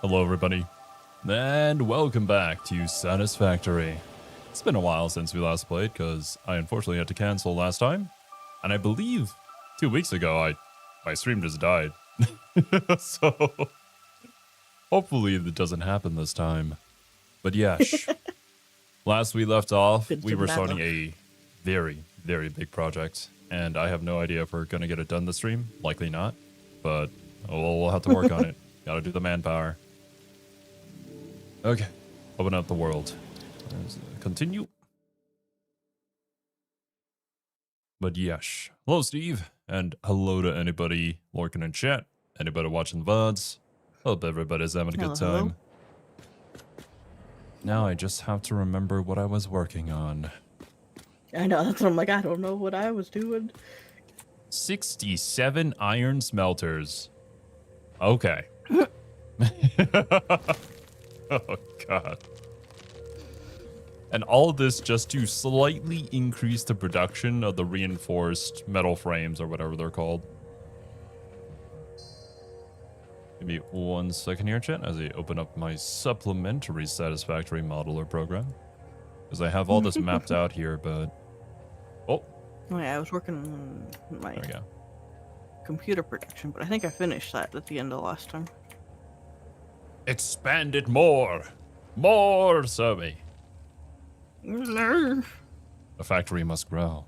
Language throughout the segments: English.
Hello, everybody, and welcome back to Satisfactory. It's been a while since we last played because I unfortunately had to cancel last time, and I believe 2 weeks ago my stream just died. So hopefully it doesn't happen this time. But yes, last we left off, we were starting a very, very big project, and I have no idea if we're gonna get it done this stream. Likely not, but we'll have to work on it. Gotta do the manpower. Okay, open up the world. Continue. But yes, hello Steve, and hello to anybody lurking in chat, anybody watching the VODs. Hope everybody's having a good time. Now I just have to remember what I was working on. I know, that's what I'm like, I don't know what I was doing. 67 iron smelters. Okay. Oh, God. And all this just to slightly increase the production of the reinforced metal frames or whatever they're called. Give me 1 second here, chat, as I open up my supplementary Satisfactory modeler program. Because I have all this mapped out here, but... Oh. Oh yeah, I was working on my There we go. computer production, but I think I finished that at the end of last time. Expand it more! More, Survey! The factory must grow.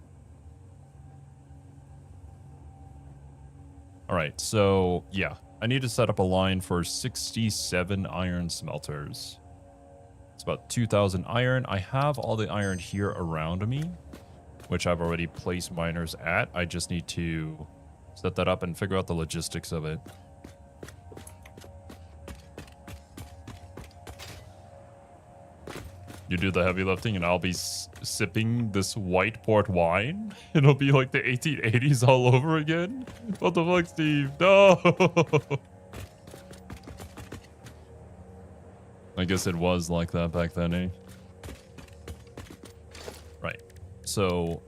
Alright, so, yeah. I need to set up a line for 67 iron smelters. It's about 2,000 iron. I have all the iron here around me, which I've already placed miners at. I just need to set that up and figure out the logistics of it. You do the heavy lifting and I'll be sipping this white port wine. It'll be like the 1880s all over again. What the fuck, Steve? No! I guess it was like that back then, eh? Right. So,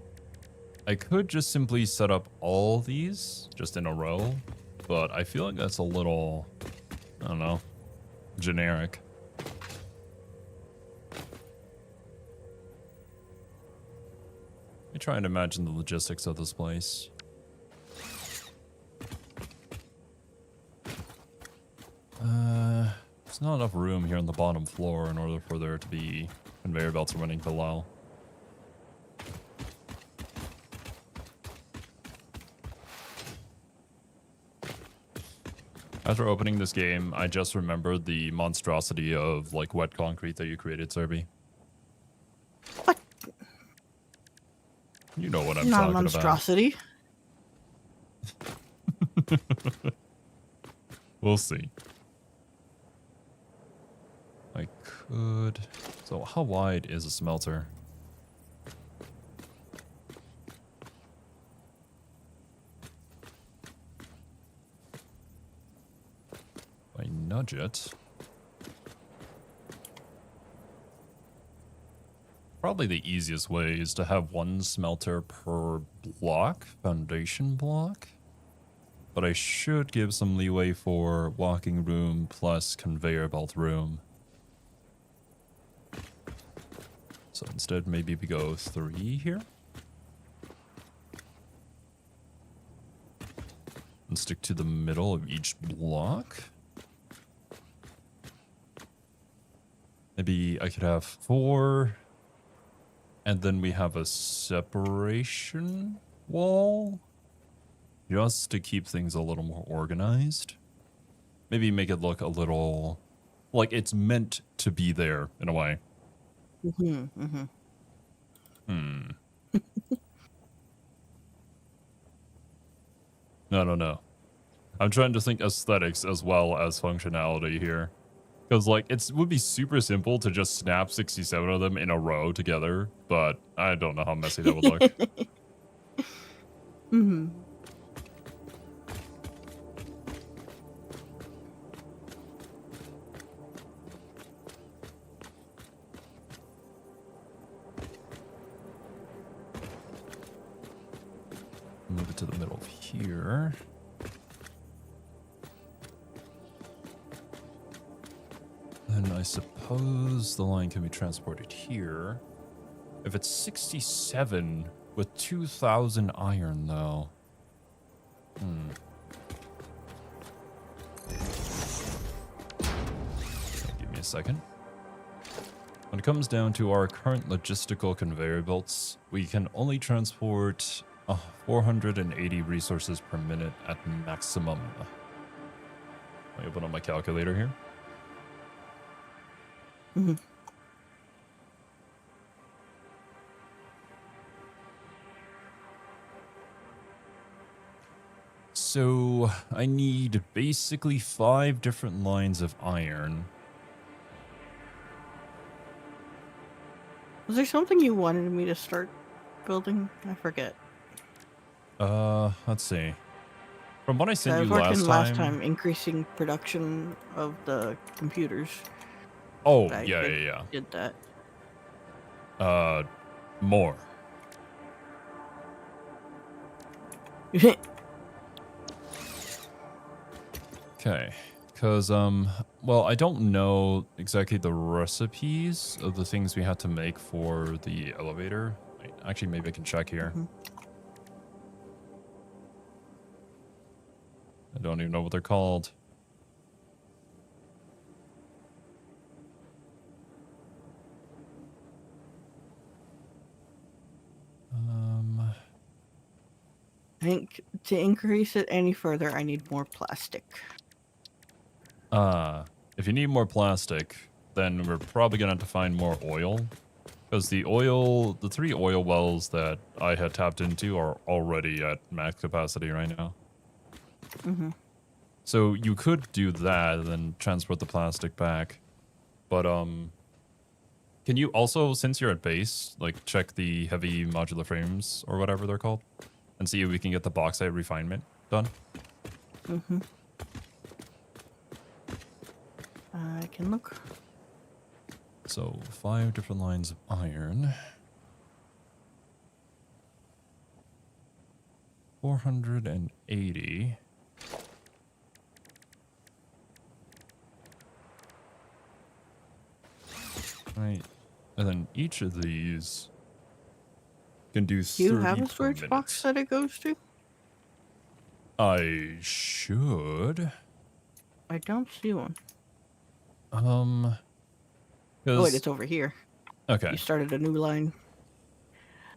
I could just simply set up all these just in a row, but I feel like that's a little, I don't know, generic. Let me try and imagine the logistics of this place. There's not enough room here on the bottom floor in order for there to be conveyor belts running below. After opening this game, I just remembered the monstrosity of like wet concrete that you created, Serby. What? You know what I'm Not talking a monstrosity. about. We'll see. I could... So how wide is a smelter? I nudge it. Probably the easiest way is to have 1 smelter per block, foundation block. But I should give some leeway for walking room plus conveyor belt room. So instead, maybe we go 3 here. And stick to the middle of each block. Maybe I could have 4. And then we have a separation wall. Just to keep things a little more organized. Maybe make it look a little like it's meant to be there in a way. No. I'm trying to think aesthetics as well as functionality here. Because, like, it would be super simple to just snap 67 of them in a row together, but I don't know how messy that would look. Move it to the middle of here. And I suppose the line can be transported here. If it's 67 with 2,000 iron, though. Give me a second. When it comes down to our current logistical conveyor belts, we can only transport 480 resources per minute at maximum. Let me open up my calculator here. Mhm. So I need basically 5 different lines of iron. Was there something you wanted me to start building? I forget. Let's see. From what I So sent I you was working last time, increasing production of the computers. Oh, I yeah. did that. More. Okay. Because, well, I don't know exactly the recipes of the things we had to make for the elevator. Actually, maybe I can check here. Mhm. I don't even know what they're called. I think to increase it any further, I need more plastic. If you need more plastic, then we're probably gonna have to find more oil. Because the 3 oil wells that I had tapped into are already at max capacity right now. Mm-hmm. So you could do that and then transport the plastic back. But, can you also, since you're at base, like check the heavy modular frames or whatever they're called and see if we can get the bauxite refinement done? Mm-hmm. I can look. So 5 different lines of iron. 480. Right. And then each of these can do 30 Do you have a per storage minute. box that it goes to? I should. I don't see one. Um, Oh wait, 'cause it's over here. okay. You started a new line.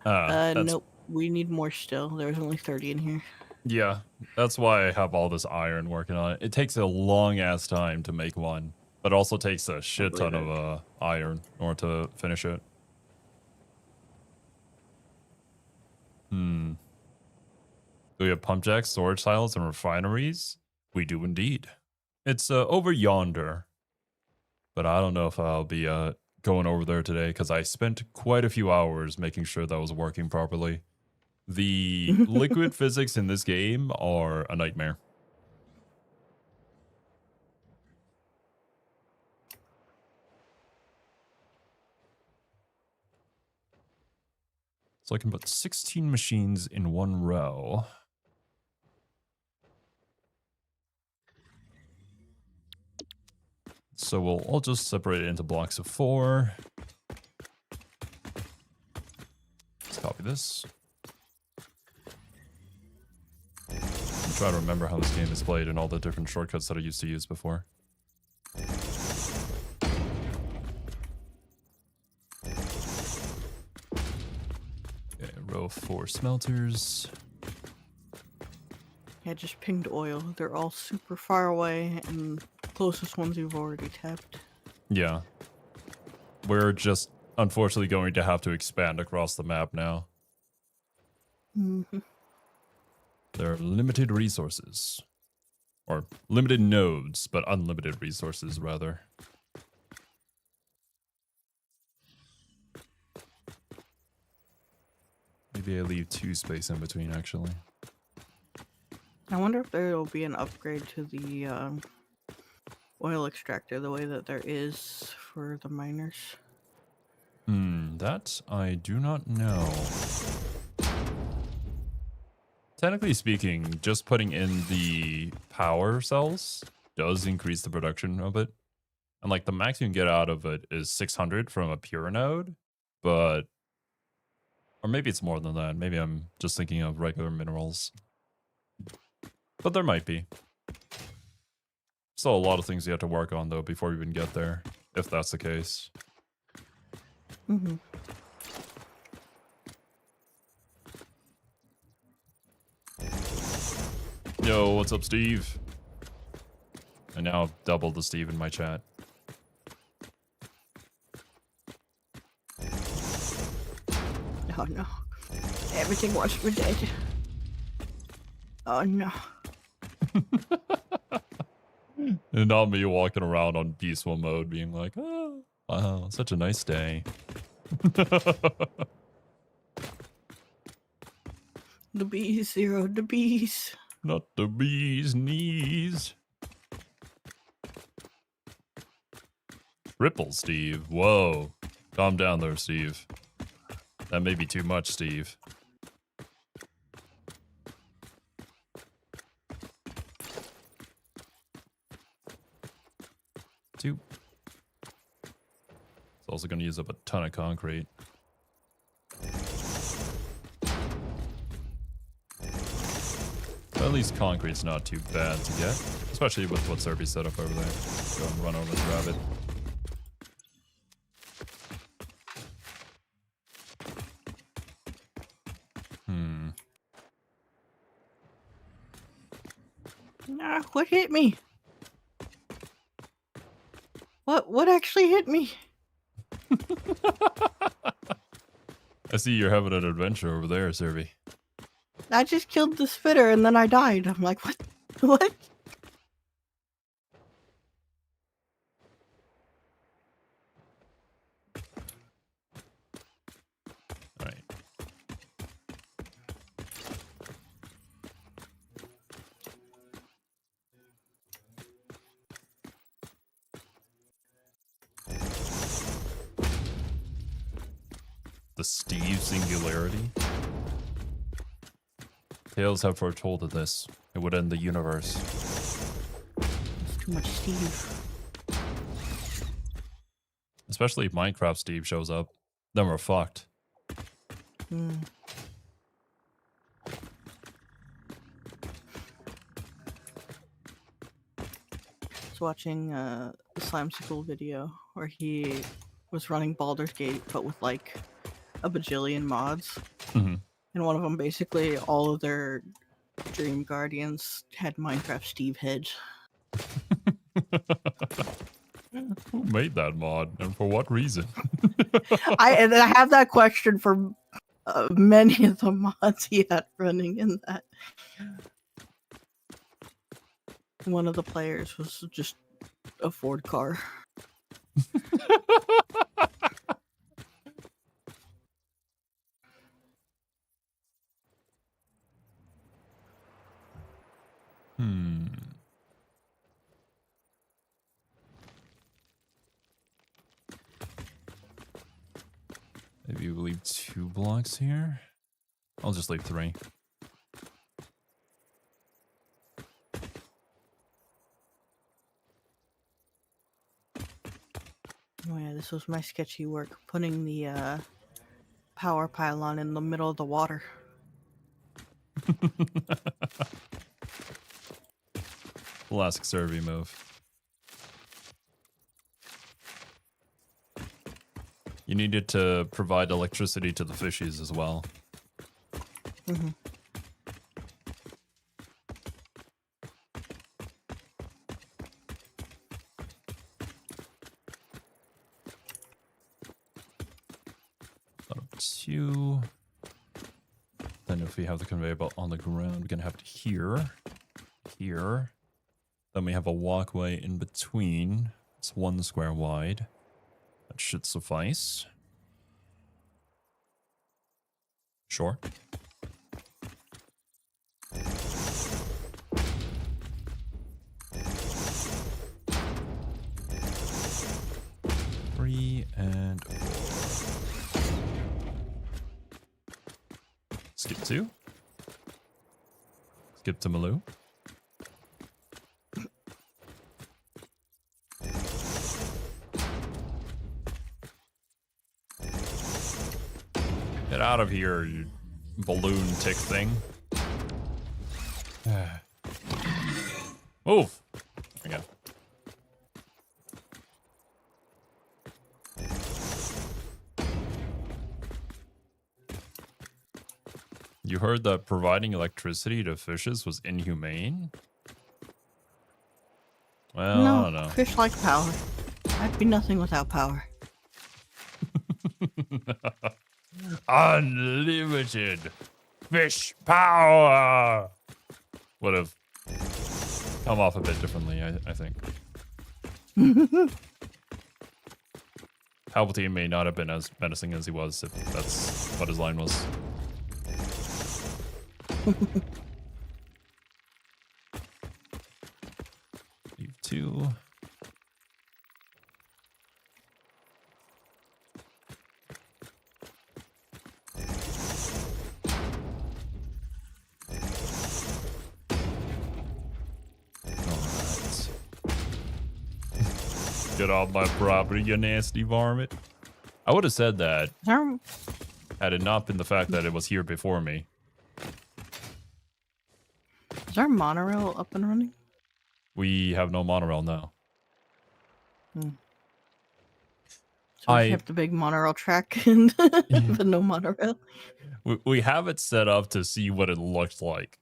That's Nope. We need more still. There's only 30 in here. yeah. That's why I have all this iron working on it. It takes a long ass time to make one, but also takes a I shit believe ton it. of iron in order to finish it. Do we have pump jacks, storage silos, and refineries? We do indeed. It's over yonder, but I don't know if I'll be going over there today because I spent quite a few hours making sure that was working properly. The liquid physics in this game are a nightmare. So I can put 16 machines in one row. So we'll all just separate it into blocks of 4. Let's copy this. I'm trying to remember how this game is played and all the different shortcuts that I used to use before. Okay, row of 4 smelters. I just pinged oil. They're all super far away, and the closest ones you've already tapped. Yeah. We're just unfortunately going to have to expand across the map now. Mm-hmm. There are limited resources. Or limited nodes, but unlimited resources, rather. Maybe I leave 2 space in between, actually. I wonder if there will be an upgrade to the oil extractor the way that there is for the miners. That I do not know. Technically speaking, just putting in the power cells does increase the production of it. And like the max you can get out of it is 600 from a pure node, but or maybe it's more than that. Maybe I'm just thinking of regular minerals. But there might be. Still a lot of things you have to work on though before you even get there, if that's the case. Mm-hmm. Yo, what's up, Steve? I now have double the Steve in my chat. Oh no. Everything wants me dead. Oh no. And not me walking around on peaceful mode being like, oh, wow, such a nice day. The bees, Zero, the bees. Not the bee's knees. Triple, Steve. Whoa. Calm down there, Steve. That may be too much, Steve. Two. It's also going to use up a ton of concrete. But at least concrete's not too bad to get. Especially with what Serby set up over there. Go and run over the rabbit. Nah, what hit me? What actually hit me? I see you're having an adventure over there, Serby. I just killed the spitter and then I died. I'm like, what? What? Alright. The Steve singularity? Tales have foretold of this. It would end the universe. It's too much Steve. Especially if Minecraft Steve shows up. Then we're fucked. Hmm. I was watching the Slimesicle video where he was running Baldur's Gate, but with like a bajillion mods. Mm-hmm. And one of them, basically, all of their Dream Guardians had Minecraft Steve heads. Who made that mod and for what reason? I have that question for many of the mods he had running in that. One of the players was just a Ford car. Maybe we'll leave 2 blocks here. I'll just leave 3. Oh yeah, this was my sketchy work, putting the power pylon in the middle of the water. Classic Serby move. You needed to provide electricity to the fishies as well. Mm-hmm. Thought of 2. Then if we have the conveyor belt on the ground, we can have it here. Here. Then we have a walkway in between. It's 1 square wide. That should suffice. Sure. Three and 4. Skip 2. Skip to Maloo. Get out of here, you balloon tick thing. Move. There we go. You heard that providing electricity to fishes was inhumane? Well, No, I don't know. fish like power. I'd be nothing without power. Unlimited fish power would have come off a bit differently, I think. Palpatine may not have been as menacing as he was, if that's what his line was. Leave 2. Alright. Get off my property, you nasty varmint. I would have said that had it not been the fact that it was here before me. Is our monorail up and running? We have no monorail now. So we kept the big monorail track and but no monorail. We have it set up to see what it looks like.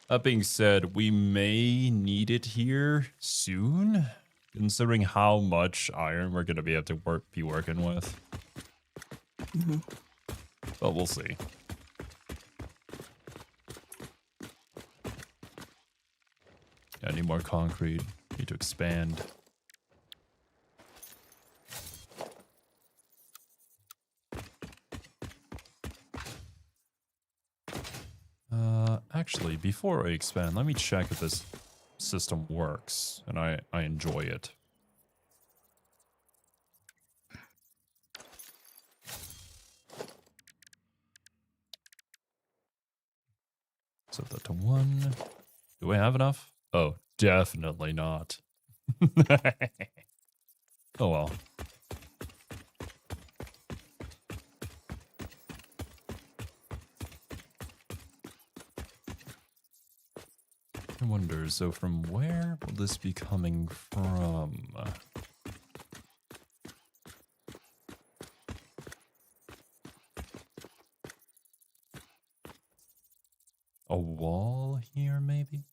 That being said, we may need it here soon, considering how much iron we're going to be able to be working with. But we'll see. Yeah, I need more concrete. Need to expand. Actually, before I expand, let me check if this system works and I enjoy it. Set that to 1. Do we have enough? Oh, definitely not. Oh well. I wonder, so from where will this be coming from? A wall here, maybe?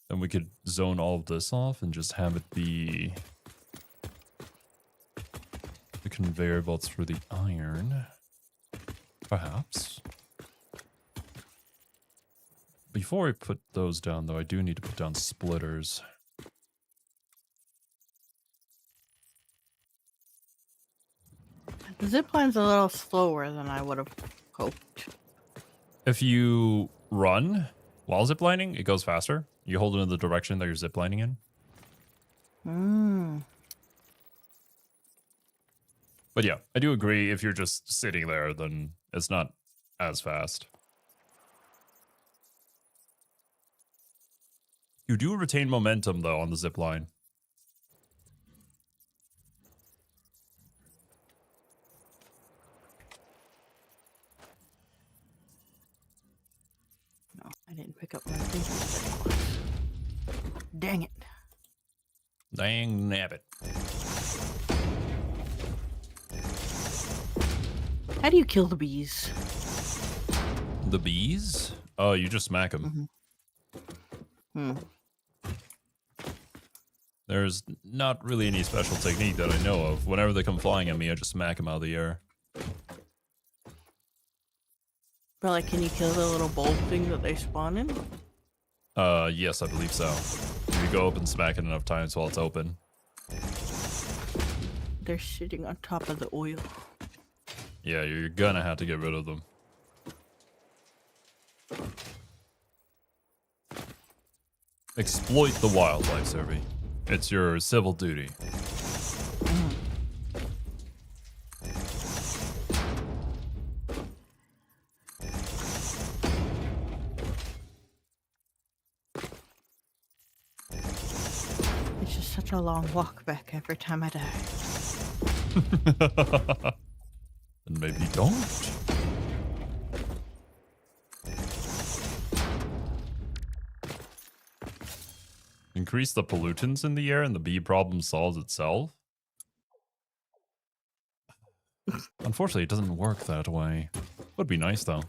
Then we could zone all of this off and just have it be the conveyor belts for the iron. Perhaps. Before I put those down, though, I do need to put down splitters. The zipline's a little slower than I would have hoped. If you run while ziplining, it goes faster. You hold it in the direction that you're ziplining in. But yeah, I do agree. If you're just sitting there, then it's not as fast. You do retain momentum, though, on the zip line. No, I didn't pick up my thing. Dang it. Dang nabbit. How do you kill the bees? The bees? Oh, you just smack them. There's not really any special technique that I know of. Whenever they come flying at me, I just smack them out of the air. But like, can you kill the little bulb thing that they spawn in? Yes, I believe so. You go up and smack it enough times while it's open. They're sitting on top of the oil. Yeah, you're gonna have to get rid of them. Exploit the wildlife, Servy. It's your civil duty. It's just such a long walk back every time I die. And maybe don't. Increase the pollutants in the air and the bee problem solves itself? Unfortunately, it doesn't work that way. Would be nice, though.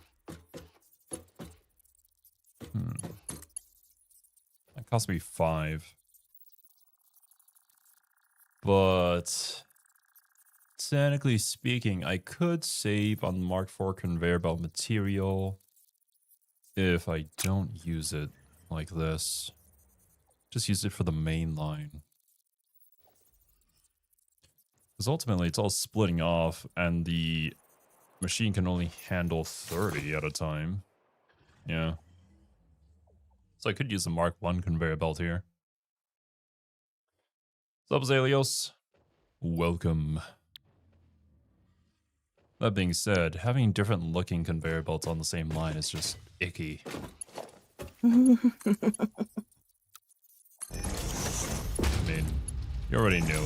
That cost me 5. But technically speaking, I could save on Mark IV conveyor belt material if I don't use it like this. Just use it for the main line. Because ultimately it's all splitting off and the machine can only handle 30 at a time. Yeah. So I could use the Mark I conveyor belt here. What's up, Zalios? Welcome. That being said, having different looking conveyor belts on the same line is just icky. I mean, you already knew.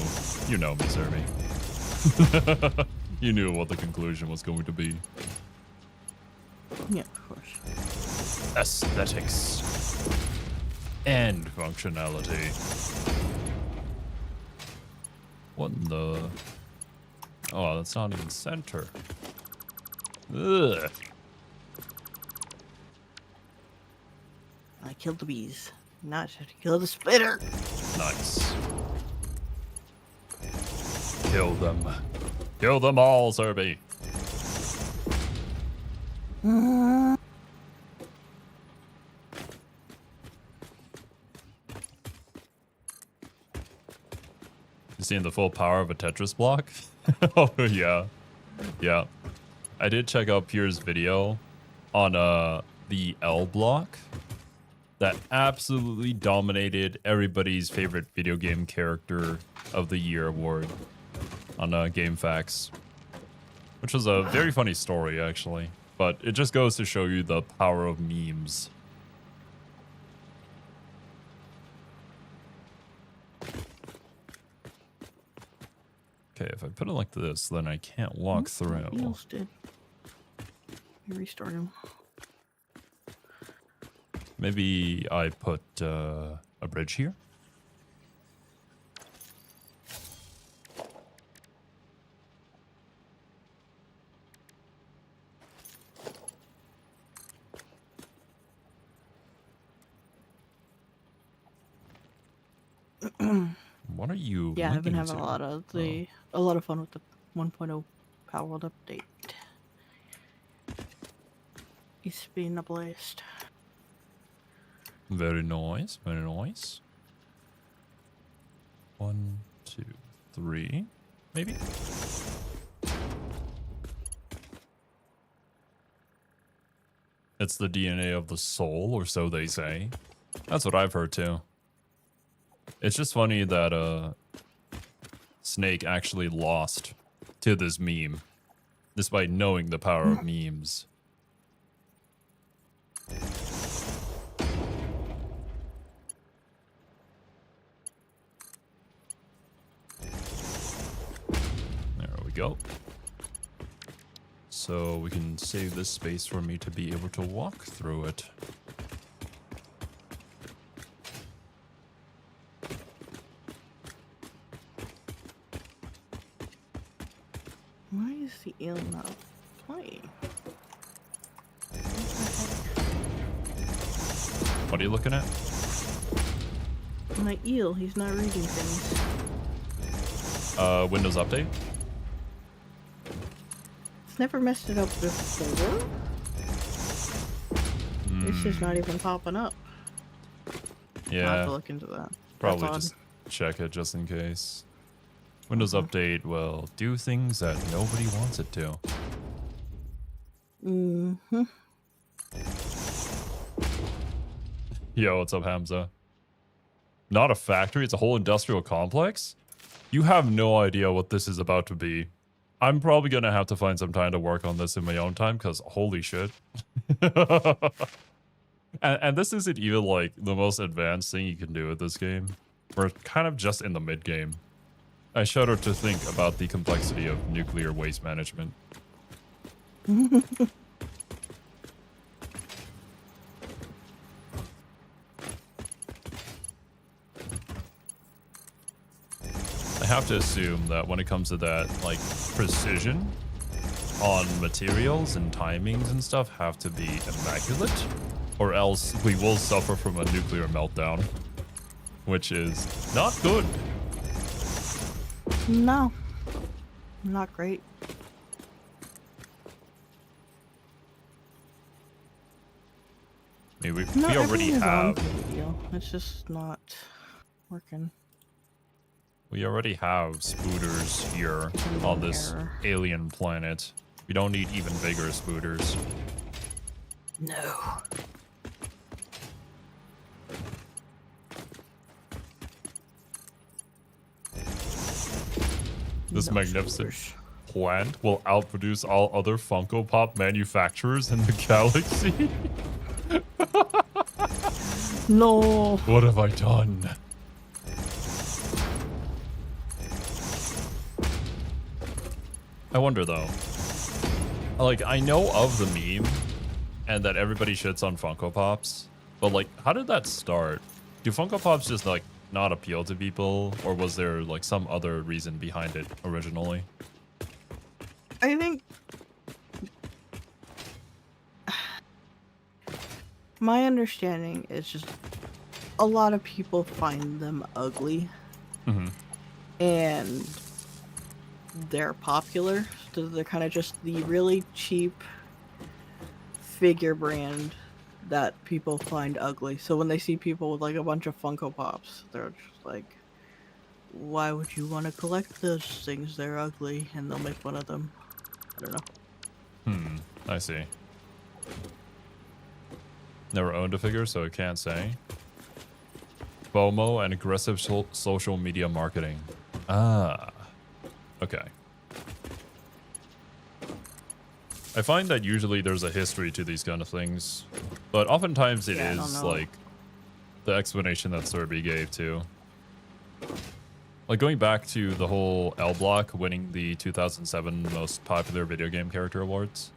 You know me, Zerby. You knew what the conclusion was going to be. Yeah, of course. Aesthetics. And functionality. What in the... Oh, that's not even center. Ugh. I killed the bees. Not to kill the spitter. Nice. Kill them. Kill them all, Zerby. You seeing the full power of a Tetris block? Oh, yeah. Yeah. I did check out Pierre's video on the L block that absolutely dominated everybody's favorite video game character of the year award on GameFAQs, which was a very funny story, actually. But it just goes to show you the power of memes. Okay, if I put it like this, then I can't walk through. Eels did. You restart him. Maybe I put a bridge here. What are you? Yeah, I've been linking having to? a lot of fun with the 1.0 Power update. It's been a blast. Very nice, very nice. 1, 2, 3, maybe. It's the DNA of the soul, or so they say. That's what I've heard too. It's just funny that Snake actually lost to this meme, despite knowing the power of memes. There we go. So we can save this space for me to be able to walk through it. Why is the eel not playing? What are you looking at? My eel, he's not reading things. Windows Update? It's never messed it up before. It's just not even popping up. I'll have to look into that. Probably That's just check it just in case. Windows Update will do things that nobody wants it to. Mm-hmm. Yo, what's up, Hamza? Not a factory, it's a whole industrial complex? You have no idea what this is about to be. I'm probably gonna have to find some time to work on this in my own time, because holy shit. and this isn't even like the most advanced thing you can do with this game. We're kind of just in the mid game. I shudder to think about the complexity of nuclear waste management. I have to assume that when it comes to that, like, precision on materials and timings and stuff have to be immaculate, or else we will suffer from a nuclear meltdown, which is not good. No, not great. I mean, No, we already everything is on have. for the deal. It's just not working. We already have spooters here on this alien planet. We don't need even bigger spooters. No. This No magnificent spooters. plant will outproduce all other Funko Pop manufacturers in the galaxy. No. What have I done? I wonder though. Like, I know of the meme and that everybody shits on Funko Pops, but like, how did that start? Do Funko Pops just like not appeal to people, or was there like some other reason behind it originally? I think my understanding is just a lot of people find them ugly Mm-hmm. and they're popular, so they're kind of just the really cheap figure brand that people find ugly. So when they see people with like a bunch of Funko Pops, they're just like, why would you want to collect those things? They're ugly, and they'll make fun of them. I don't know. I see. Never owned a figure, so I can't say. FOMO and aggressive social media marketing. Ah. Okay. I find that usually there's a history to these kind of things, but oftentimes it is like the explanation that Serby gave too. Like going back to the whole L Block winning the 2007 most popular video game character awards,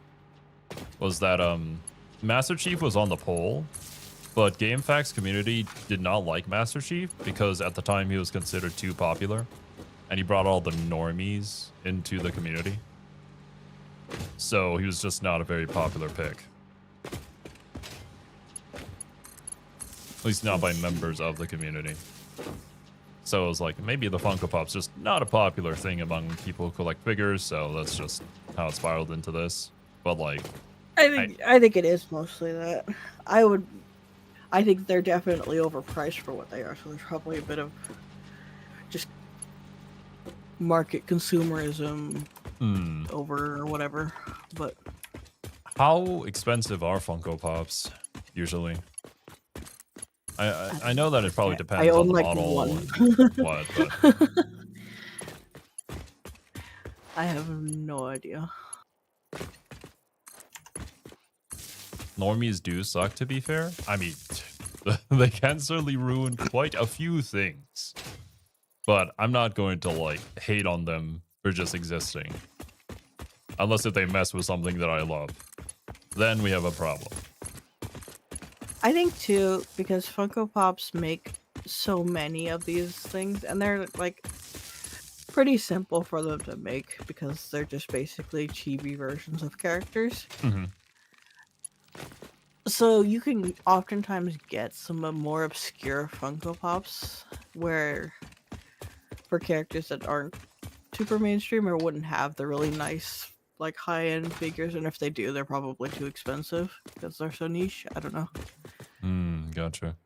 was that Master Chief was on the poll, but GameFAQs community did not like Master Chief because at the time he was considered too popular, and he brought all the normies into the community. So he was just not a very popular pick. At least not by members of the community. So it was like, maybe the Funko Pop's just not a popular thing among people who collect figures, so that's just how it spiraled into this. But like, I think it is mostly that. I think they're definitely overpriced for what they are, so there's probably a bit of just market consumerism over or whatever. But how expensive are Funko Pops usually? I know that it probably depends on the model and what, but I have no idea. Normies do suck, to be fair. I mean, they can certainly ruin quite a few things. But I'm not going to, like, hate on them for just existing. Unless if they mess with something that I love. Then we have a problem. I think, too, because Funko Pops make so many of these things, and they're, like, pretty simple for them to make, because they're just basically chibi versions of characters. Mm-hmm. So you can oftentimes get some more obscure Funko Pops where for characters that aren't super mainstream or wouldn't have the really nice like high-end figures, and if they do, they're probably too expensive because they're so niche. I don't know. Gotcha.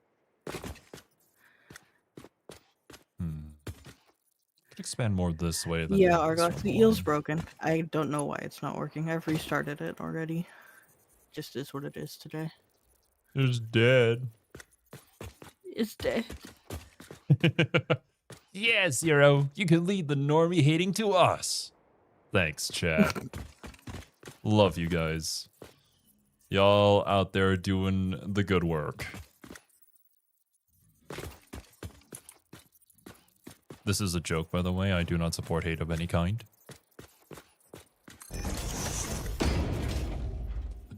Could expand more this way than Argos, the eel's broken. I don't know why it's not working. I've restarted it already. Just is what it is today. It's dead. It's dead. Yeah, Zero. You can lead the normie hating to us. Thanks, chat. Love you guys. Y'all out there doing the good work. This is a joke, by the way. I do not support hate of any kind.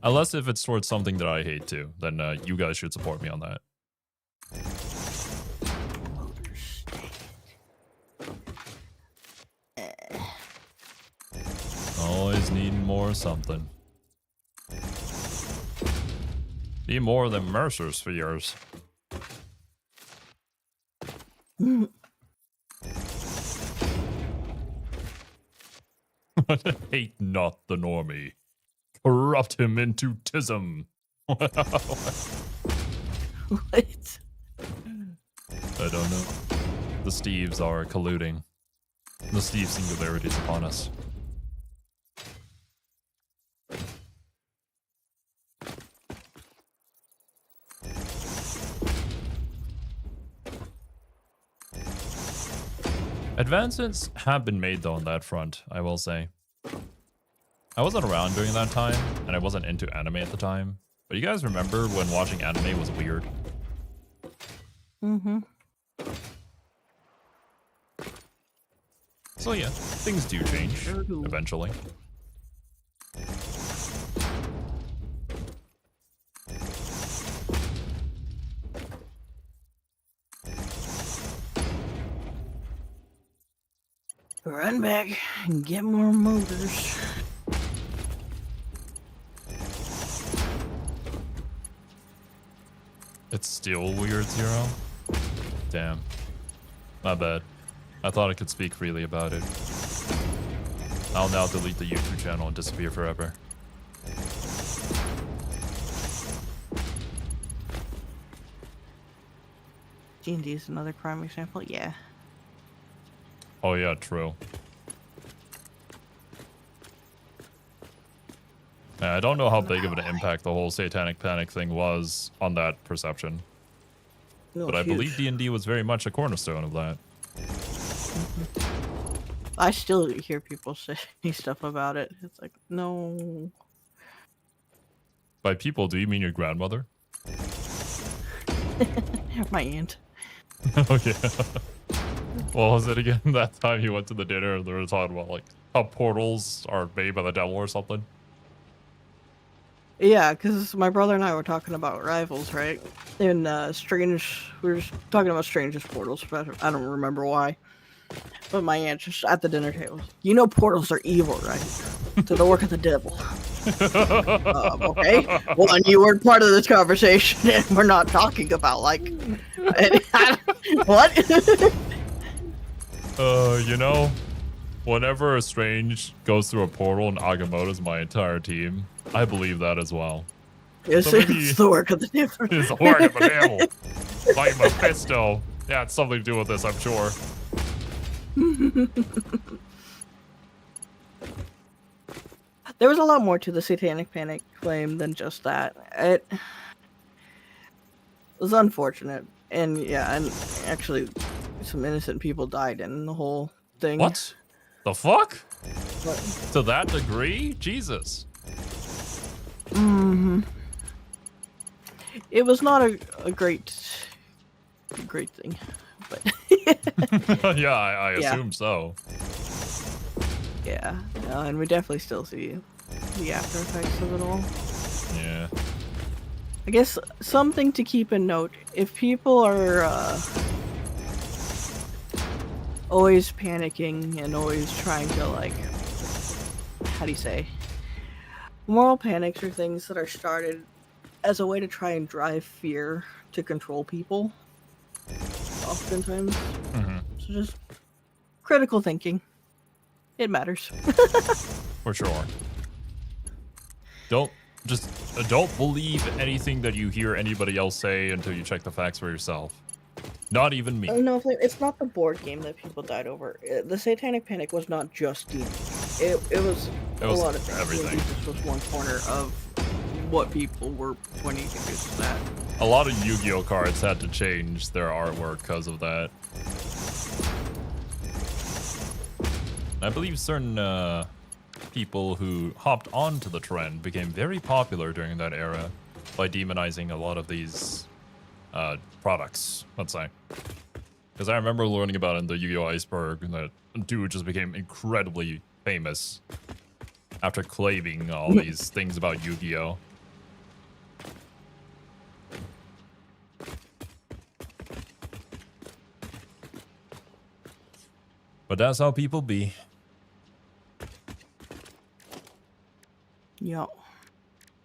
Unless if it's towards something that I hate too, then you guys should support me on that. Always need more something. Need more than Mercer spheres. Hate not the normie. Corrupt him into tism. What? I don't know. The Steves are colluding. The Steve singularity is upon us. Advancements have been made though on that front, I will say. I wasn't around during that time, and I wasn't into anime at the time. But you guys remember when watching anime was weird? Mm-hmm. So yeah, things do change eventually. Run back and get more motors. It's still weird, Zero? Damn. My bad. I thought I could speak freely about it. I'll now delete the YouTube channel and disappear forever. D&D is another prime example, yeah. Oh yeah, true. Yeah, I don't know how big of an impact the whole satanic panic thing was on that perception. No, But I huge. believe D&D was very much a cornerstone of that. I still hear people say stuff about it. It's like, no. By people, do you mean your grandmother? My aunt. Okay. What was it again? That time you went to the dinner and they were talking about like how portals are made by the devil or something? Yeah, because my brother and I were talking about Rivals, right? And we were just talking about Strangest Portals, but I don't remember why. But my aunt just at the dinner table, you know portals are evil, right? To the work of the devil. Okay. Well, and you weren't part of this conversation, and we're not talking about like what? You know, whenever a strange goes through a portal and Agamotto's my entire team, I believe that as well. It's, So maybe it's the work of the devil. it's the work of the devil. Like Mephisto. Yeah, it's something to do with this, I'm sure. There was a lot more to the satanic panic claim than just that. It was unfortunate, and yeah, and actually, some innocent people died in the whole thing. What? The fuck? But, To that degree? Jesus. it was not a great thing, but Yeah, I Yeah. assume so. yeah, and we definitely still see the after effects of it all. Yeah. I guess something to keep in note, if people are always panicking and always trying to, like, how do you say? Moral panics are things that are started as a way to try and drive fear to control people, oftentimes. Hmm. So just critical thinking. It matters. For sure. Don't believe anything that you hear anybody else say until you check the facts for yourself. Not even me. No, it's not the board game that people died over. The Satanic Panic was not just D&D. It was a was lot of things. everything. This was one corner of what people were pointing fingers at. A lot of Yu-Gi-Oh cards had to change their artwork because of that. I believe certain people who hopped onto the trend became very popular during that era by demonizing a lot of these products, let's say. Because I remember learning about in the Yu-Gi-Oh! Iceberg that dude just became incredibly famous after claiming all these things about Yu-Gi-Oh! But that's how people be. Yep.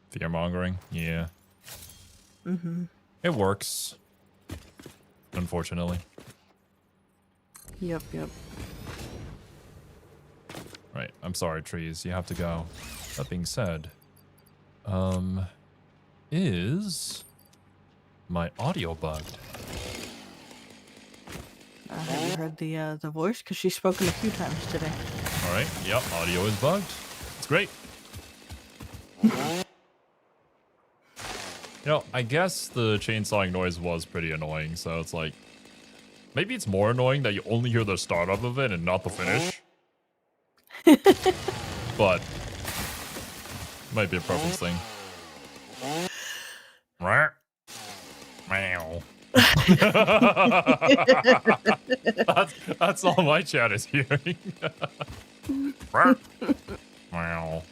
Fear-mongering, yeah. Mm-hmm. It works. Unfortunately. Yep, yep. Right, I'm sorry, trees. You have to go. That being said, is my audio bugged? Have you heard the voice? Because she's spoken a few times today. All right, yep, audio is bugged. It's great. I guess the chainsawing noise was pretty annoying, so it's like, maybe it's more annoying that you only hear the startup of it and not the finish. But might be a preference thing. Meow. That's all my chat is hearing. Meow.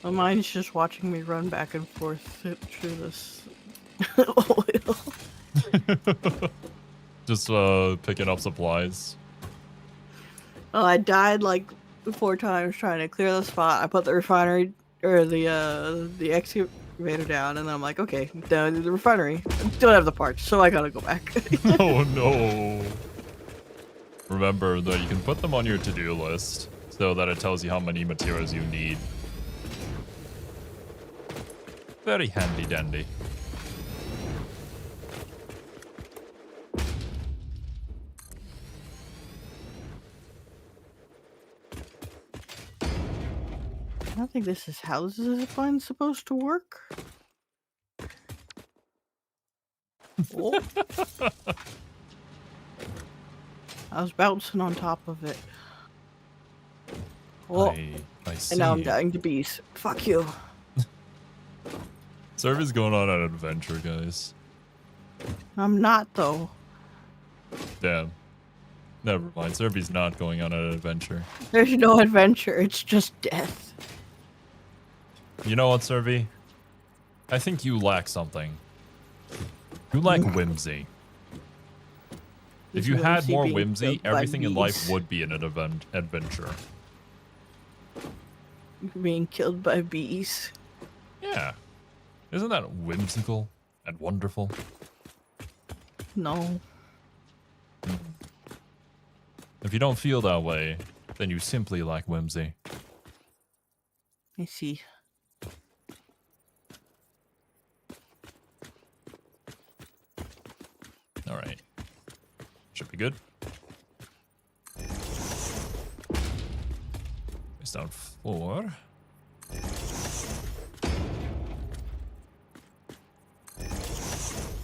Well, mine's just watching me run back and forth through this oil. Just picking up supplies. Well, I died like 4 times trying to clear the spot. I put the refinery or the excavator down, and then I'm like, okay, the refinery don't have the parts, so I gotta go back. Oh no! Remember that you can put them on your to-do list so that it tells you how many materials you need. Very handy dandy. I don't think this is how this is supposed to work. Oh. I was bouncing on top of it. Oh, I see. and now I'm dying to bees. Fuck you. Survey's going on an adventure, guys. I'm not, though. Damn. Never mind. Survey's not going on an adventure. There's no adventure. It's just death. You know what, Survey? I think you lack something. You lack whimsy. If you had more whimsy, everything in life would be an adventure. Being killed by bees. Yeah. Isn't that whimsical and wonderful? No. If you don't feel that way, then you simply lack whimsy. I see. All right. Should be good. It's down 4.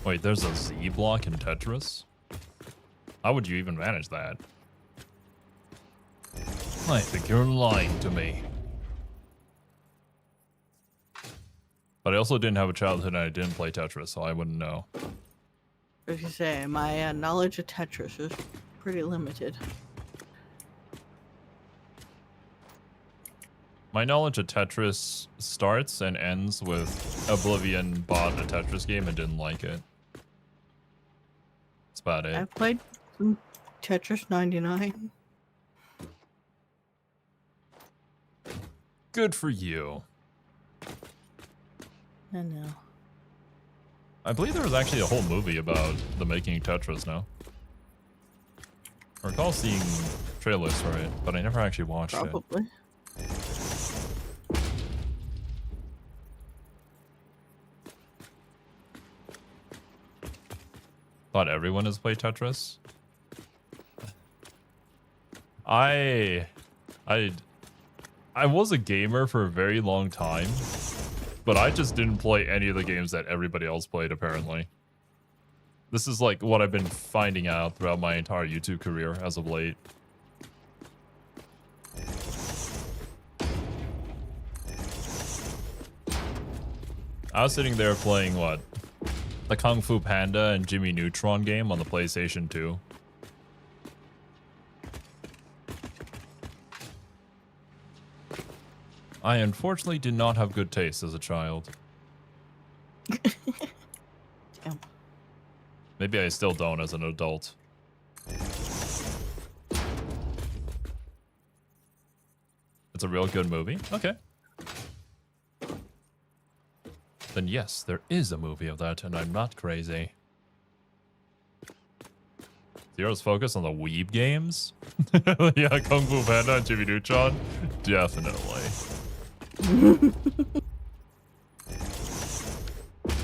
Wait, there's a Z block in Tetris? How would you even manage that? I think you're lying to me. But I also didn't have a childhood and I didn't play Tetris, so I wouldn't know. As you say, my knowledge of Tetris is pretty limited. My knowledge of Tetris starts and ends with Oblivion bought a Tetris game and didn't like it. That's about it. I played Tetris 99. Good for you. I know. I believe there was actually a whole movie about the making of Tetris now. I recall seeing trailers for it, but I never actually watched it. Probably. Thought everyone has played Tetris. I was a gamer for a very long time, but I just didn't play any of the games that everybody else played, apparently. This is like what I've been finding out throughout my entire YouTube career as of late. I was sitting there playing, what, The Kung Fu Panda and Jimmy Neutron game on the PlayStation 2. I unfortunately did not have good taste as a child. Damn. Maybe I still don't as an adult. It's a real good movie? Okay. Then yes, there is a movie of that, and I'm not crazy. Zero's focus on the Weeb games? Yeah, Kung Fu Panda and Jimmy Neutron? Definitely.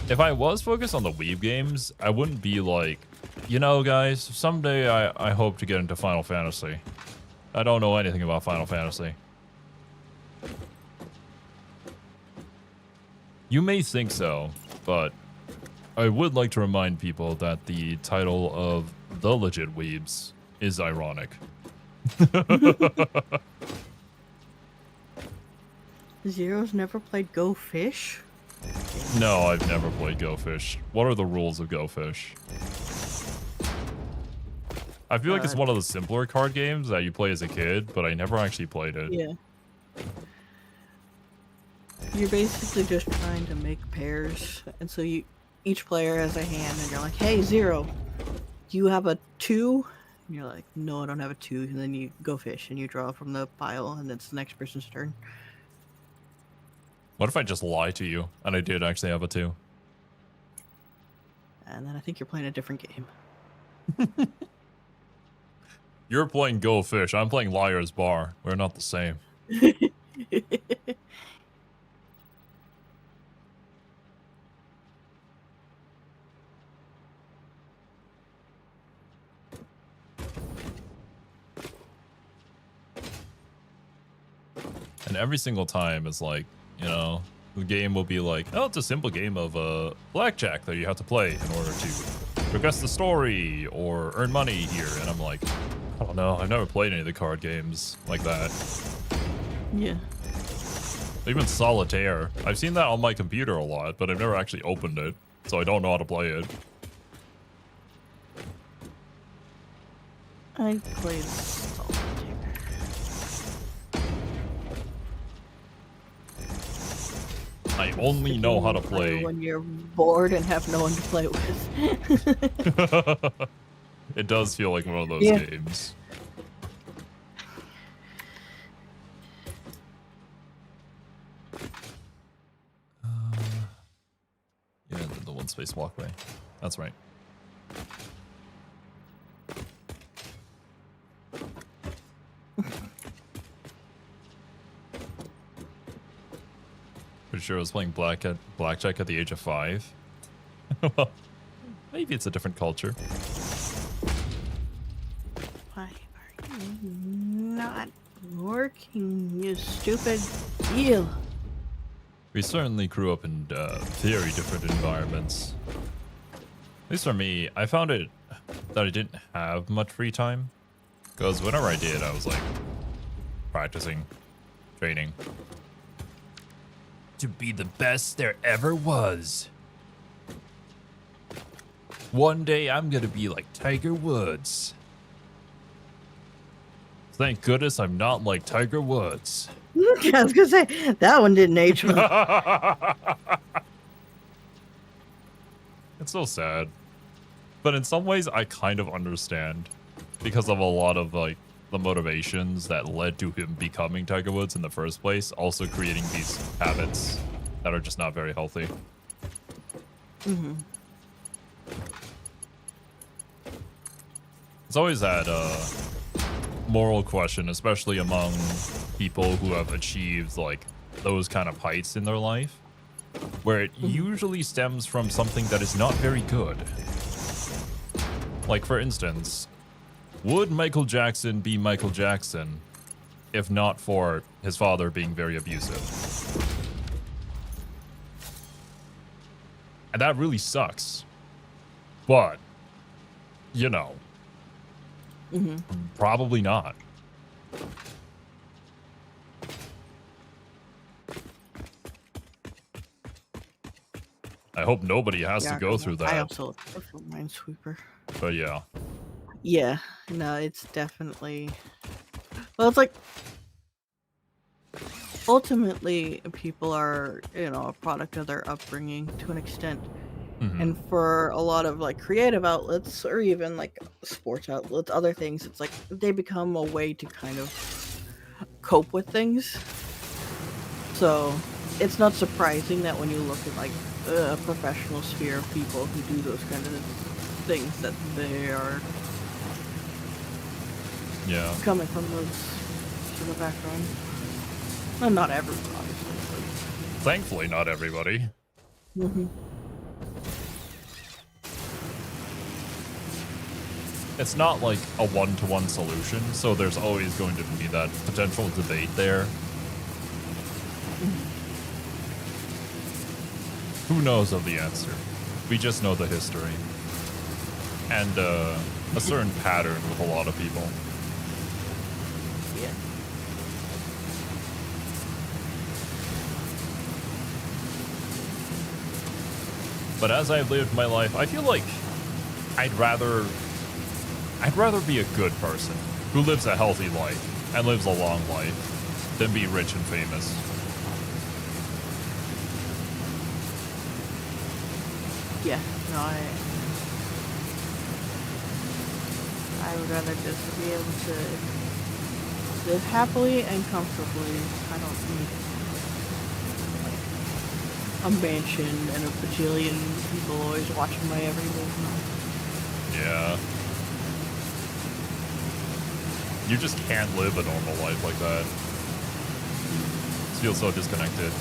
If I was focused on the Weeb games, I wouldn't be like, you know, guys, someday I hope to get into Final Fantasy. I don't know anything about Final Fantasy. You may think so, but I would like to remind people that the title of The Legit Weebs is ironic. Zero's never played Go Fish? No, I've never played Go Fish. What are the rules of Go Fish? I feel like it's one of the simpler card games that you play as a kid, but I never actually played it. Yeah. You're basically just trying to make pairs, and so each player has a hand, and you're like, hey, Zero, do you have a 2? And you're like, no, I don't have a 2, and then you go fish, and you draw from the pile, and it's the next person's turn. What if I just lie to you, and I did actually have a 2? And then I think you're playing a different game. You're playing Go Fish, I'm playing Liar's Bar. We're not the same. And every single time it's like, you know, the game will be like, oh, it's a simple game of blackjack that you have to play in order to progress the story or earn money here. And I'm like, I don't know. I've never played any of the card games like that. Yeah. Even Solitaire. I've seen that on my computer a lot, but I've never actually opened it. So I don't know how to play it. I played Solitaire. I only know how to play. When you're bored and have no one to play with. It does feel like one of those games. Yeah, the one space walkway. That's right. Pretty sure I was playing blackjack at the age of 5. Well, maybe it's a different culture. Why are you not working, you stupid eel? We certainly grew up in very different environments. At least for me, I found it that I didn't have much free time. Because whenever I did, I was like practicing, training. To be the best there ever was. One day I'm gonna be like Tiger Woods. Thank goodness I'm not like Tiger Woods. I was gonna say, that one didn't age well. It's so sad. But in some ways, I kind of understand. Because of a lot of, like, the motivations that led to him becoming Tiger Woods in the first place. Also creating these habits that are just not very healthy. Mm-hmm. It's always that, moral question, especially among people who have achieved like those kind of heights in their life, where it usually stems from something that is not very good. Like for instance, would Michael Jackson be Michael Jackson if not for his father being very abusive? And that really sucks. But, you know, probably not. I hope nobody has to Yeah, go through I that. also prefer Minesweeper. But yeah. Yeah, no, it's definitely. Well, it's like ultimately people are, a product of their upbringing to an extent. And for a lot of like creative outlets or even like sports outlets, other things, it's like they become a way to kind of cope with things. So it's not surprising that when you look at like a professional sphere of people who do those kind of things, that they are coming from those sort of backgrounds. Well, not everyone, obviously. But... Thankfully, not everybody. It's not like a one-to-one solution, so there's always going to be that potential debate there. Who knows of the answer? We just know the history. And a certain pattern with a lot of people. Yeah. But as I've lived my life, I feel like I'd rather be a good person who lives a healthy life and lives a long life than be rich and famous. Yeah, no, I would rather just be able to live happily and comfortably. I don't need a mansion and a bajillion people always watching my every move. Yeah. You just can't live a normal life like that. It feels so disconnected.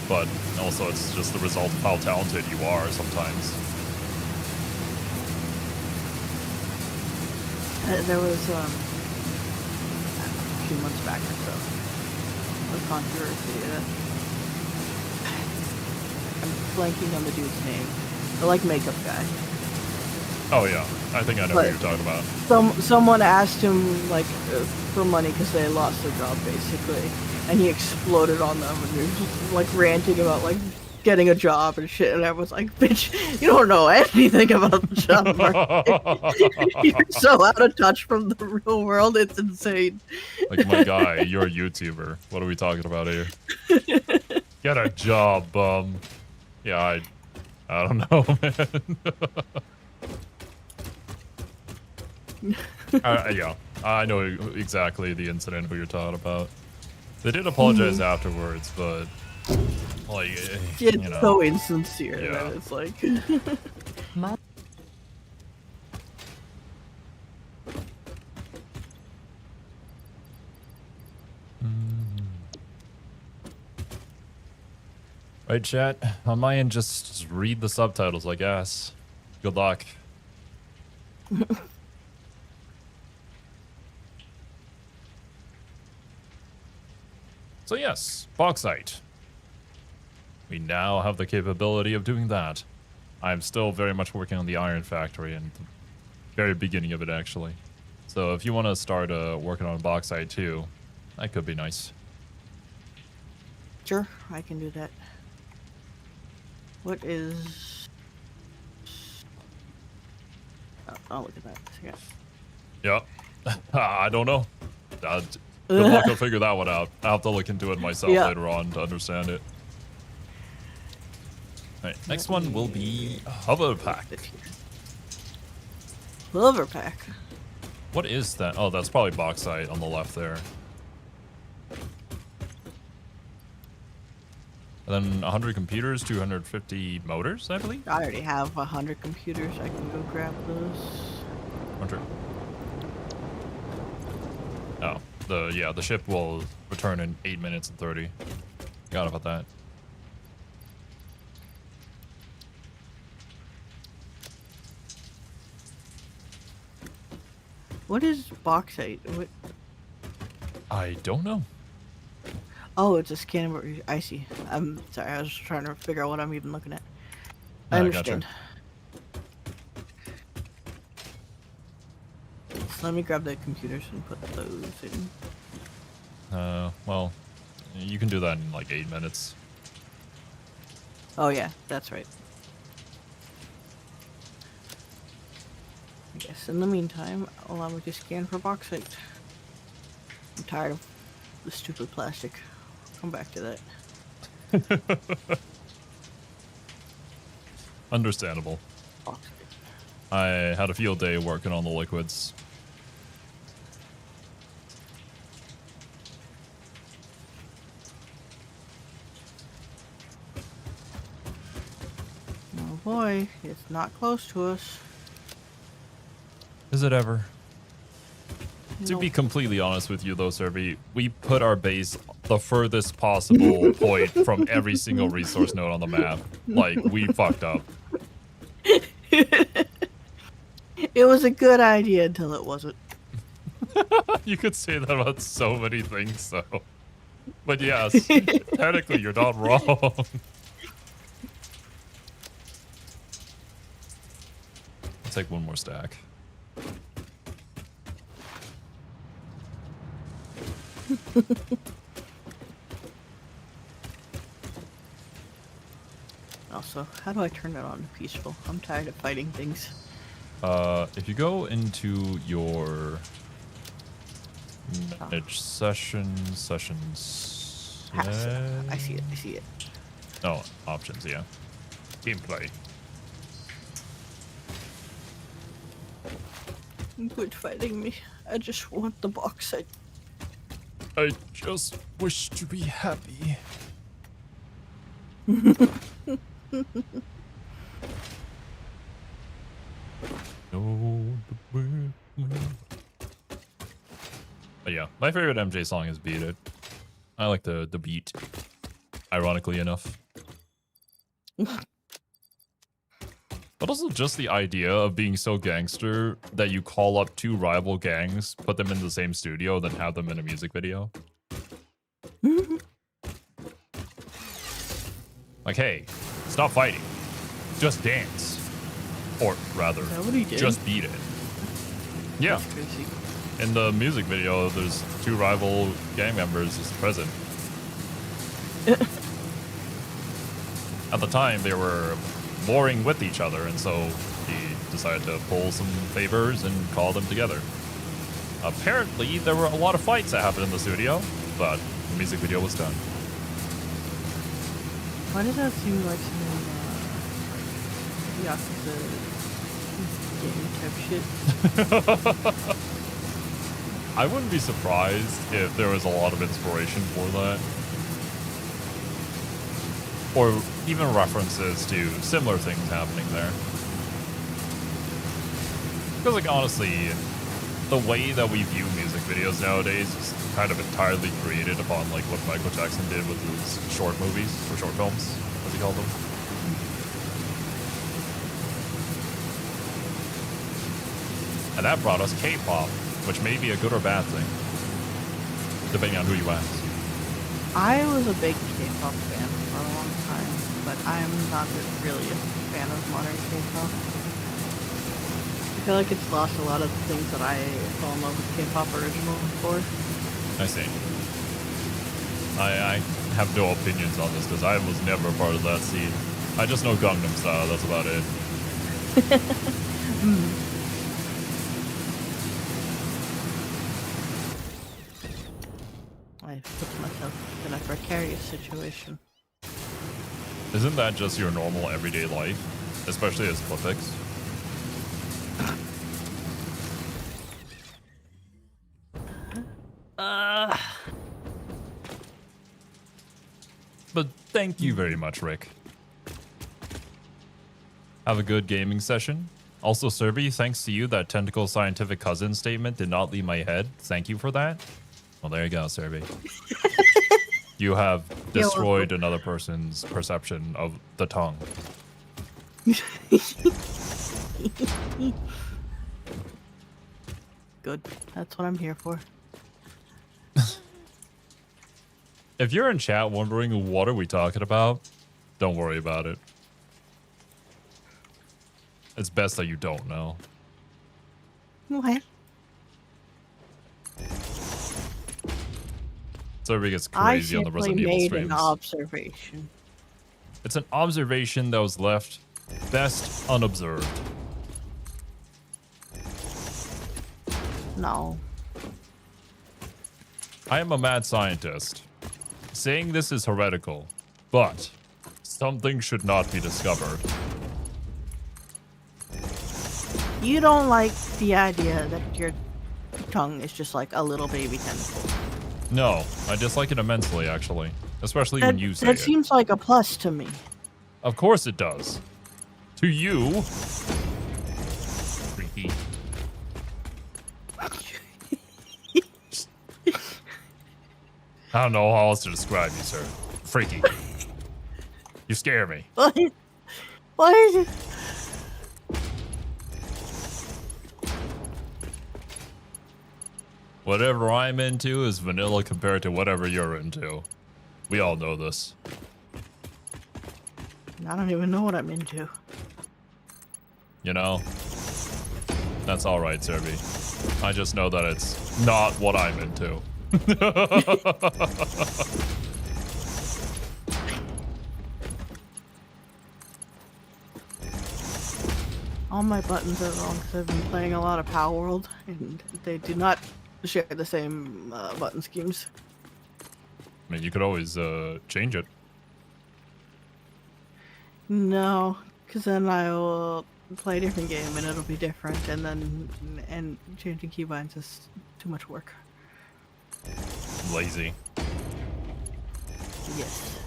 But also it's just the result of how talented you are sometimes. There was, a few months back or so, a controversy. I'm blanking on the dude's name. The, like, makeup guy. Oh, yeah. I think I know what you're talking about. Someone asked him, like, for money because they lost their job, basically. And he exploded on them, and he was just, like, ranting about, like, getting a job and shit. And I was like, bitch, you don't know anything about the job market. You're so out of touch from the real world, it's insane. Like, my guy, you're a YouTuber. What are we talking about here? Get a job, bum. Yeah, I don't know, man. Yeah, I know exactly the incident who you're talking about. They did apologize afterwards, but like, it's so insincere yeah. that it's like. Right, chat. On my end, just read the subtitles, I guess. Good luck. So yes, bauxite. We now have the capability of doing that. I'm still very much working on the iron factory and the very beginning of it, actually. So if you want to start working on bauxite too, that could be nice. Sure, I can do that. What is... Oh, I'll look at that. Yeah. I don't know. Good luck to figure that one out. I'll have to look into it myself later on to understand it. Alright, next one will be hover pack. Hover pack? What is that? Oh, that's probably bauxite on the left there. And then 100 computers, 250 motors, I believe? I already have 100 computers. I can go grab those. 100. Oh, the ship will return in 8 minutes and 30. Forgot about that. What is bauxite? What? I don't know. Oh, it's a scan. I see. I'm sorry. I was trying to figure out what I'm even looking at. I understand. Gotcha. So let me grab the computers and put those in. Well, you can do that in like 8 minutes. Oh yeah, that's right. I guess in the meantime, allow me to scan for backseat. I'm tired of the stupid plastic. Come back to that. Understandable. Bauxite. I had a field day working on the liquids. Oh boy, it's not close to us. Is it ever? To Nope. be completely honest with you, though, Serby, we put our base the furthest possible point from every single resource node on the map. Like, we fucked up. It was a good idea until it wasn't. You could say that about so many things, though. But yes, technically, you're not wrong. I'll take one more stack. Also, how do I turn it on to peaceful? I'm tired of fighting things. If you go into your manage sessions. I see it. I see it. Oh, options, yeah. Gameplay. Quit fighting me. I just want the bauxite. I just wish to be happy. But yeah, my favorite MJ song is Beat It. I like the beat, ironically enough. But also just the idea of being so gangster that you call up two rival gangs, put them in the same studio, then have them in a music video. Like, hey, stop fighting. Just dance. Or rather, just beat it. Yeah. In the music video, there's two rival gang members present. At the time, they were warring with each other, and so he decided to pull some favors and call them together. Apparently, there were a lot of fights that happened in the studio, but the music video was done. Why does that seem like some Yakuza game type shit? I wouldn't be surprised if there was a lot of inspiration for that. Or even references to similar things happening there. Because, like, honestly, the way that we view music videos nowadays is kind of entirely created upon, like, what Michael Jackson did with his short movies, or short films, as he called them. And that brought us K-pop, which may be a good or bad thing, depending on who you ask. I was a big K-pop fan for a long time, but I'm not really a fan of modern K-pop. I feel like it's lost a lot of the things that I fell in love with K-pop original for. I see. I have no opinions on this because I was never a part of that scene. I just know Gangnam Style, that's about it. I put myself in a precarious situation. Isn't that just your normal everyday life? Especially as Clipix? But thank you very much, Rick. Have a good gaming session. Also, Serby, thanks to you, that tentacle scientific cousin statement did not leave my head. Thank you for that. Well, there you go, Serby. You have destroyed another person's perception of the tongue. Good. That's what I'm here for. If you're in chat wondering what are we talking about, don't worry about it. It's best that you don't know. Okay. Serby gets crazy on the Resident Evil made streams. an observation. It's an observation that was left best unobserved. No. I am a mad scientist. Saying this is heretical, but something should not be discovered. You don't like the idea that your tongue is just like a little baby tentacle. No, I dislike it immensely, actually. Especially when you say that it. seems like a plus to me. Of course it does. To you. Freaky. I don't know how else to describe you, sir. Freaky. You scare me. What? What? Whatever I'm into is vanilla compared to whatever you're into. We all know this. I don't even know what I'm into. You know? That's alright, Serby. I just know that it's not what I'm into. All my buttons are wrong because I've been playing a lot of Power World, and they do not share the same button schemes. I mean, you could always change it. No, because then I will play a different game and it'll be different, and changing keybinds is too much work. Lazy. Yes.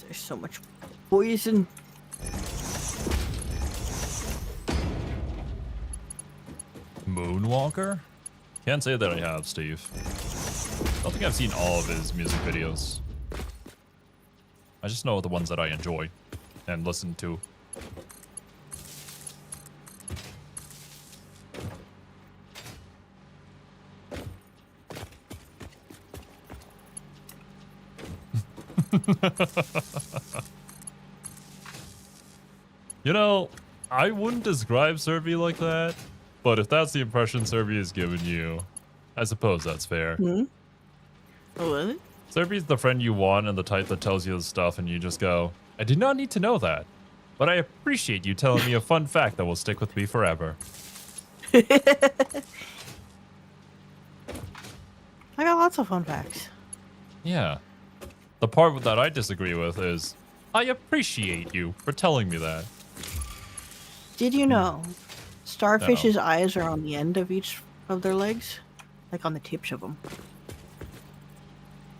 There's so much poison. Moonwalker? Can't say that I have, Steve. I don't think I've seen all of his music videos. I just know the ones that I enjoy and listen to. You know, I wouldn't describe Serby like that, but if that's the impression Serby has given you, I suppose that's fair. Hmm? Oh, was it? Serby's the friend you want and the type that tells you the stuff and you just go, I did not need to know that, but I appreciate you telling me a fun fact that will stick with me forever. I got lots of fun facts. Yeah. The part that I disagree with is, I appreciate you for telling me that. Did you know starfish's eyes are on the end of each of their legs? Like on the tips of them.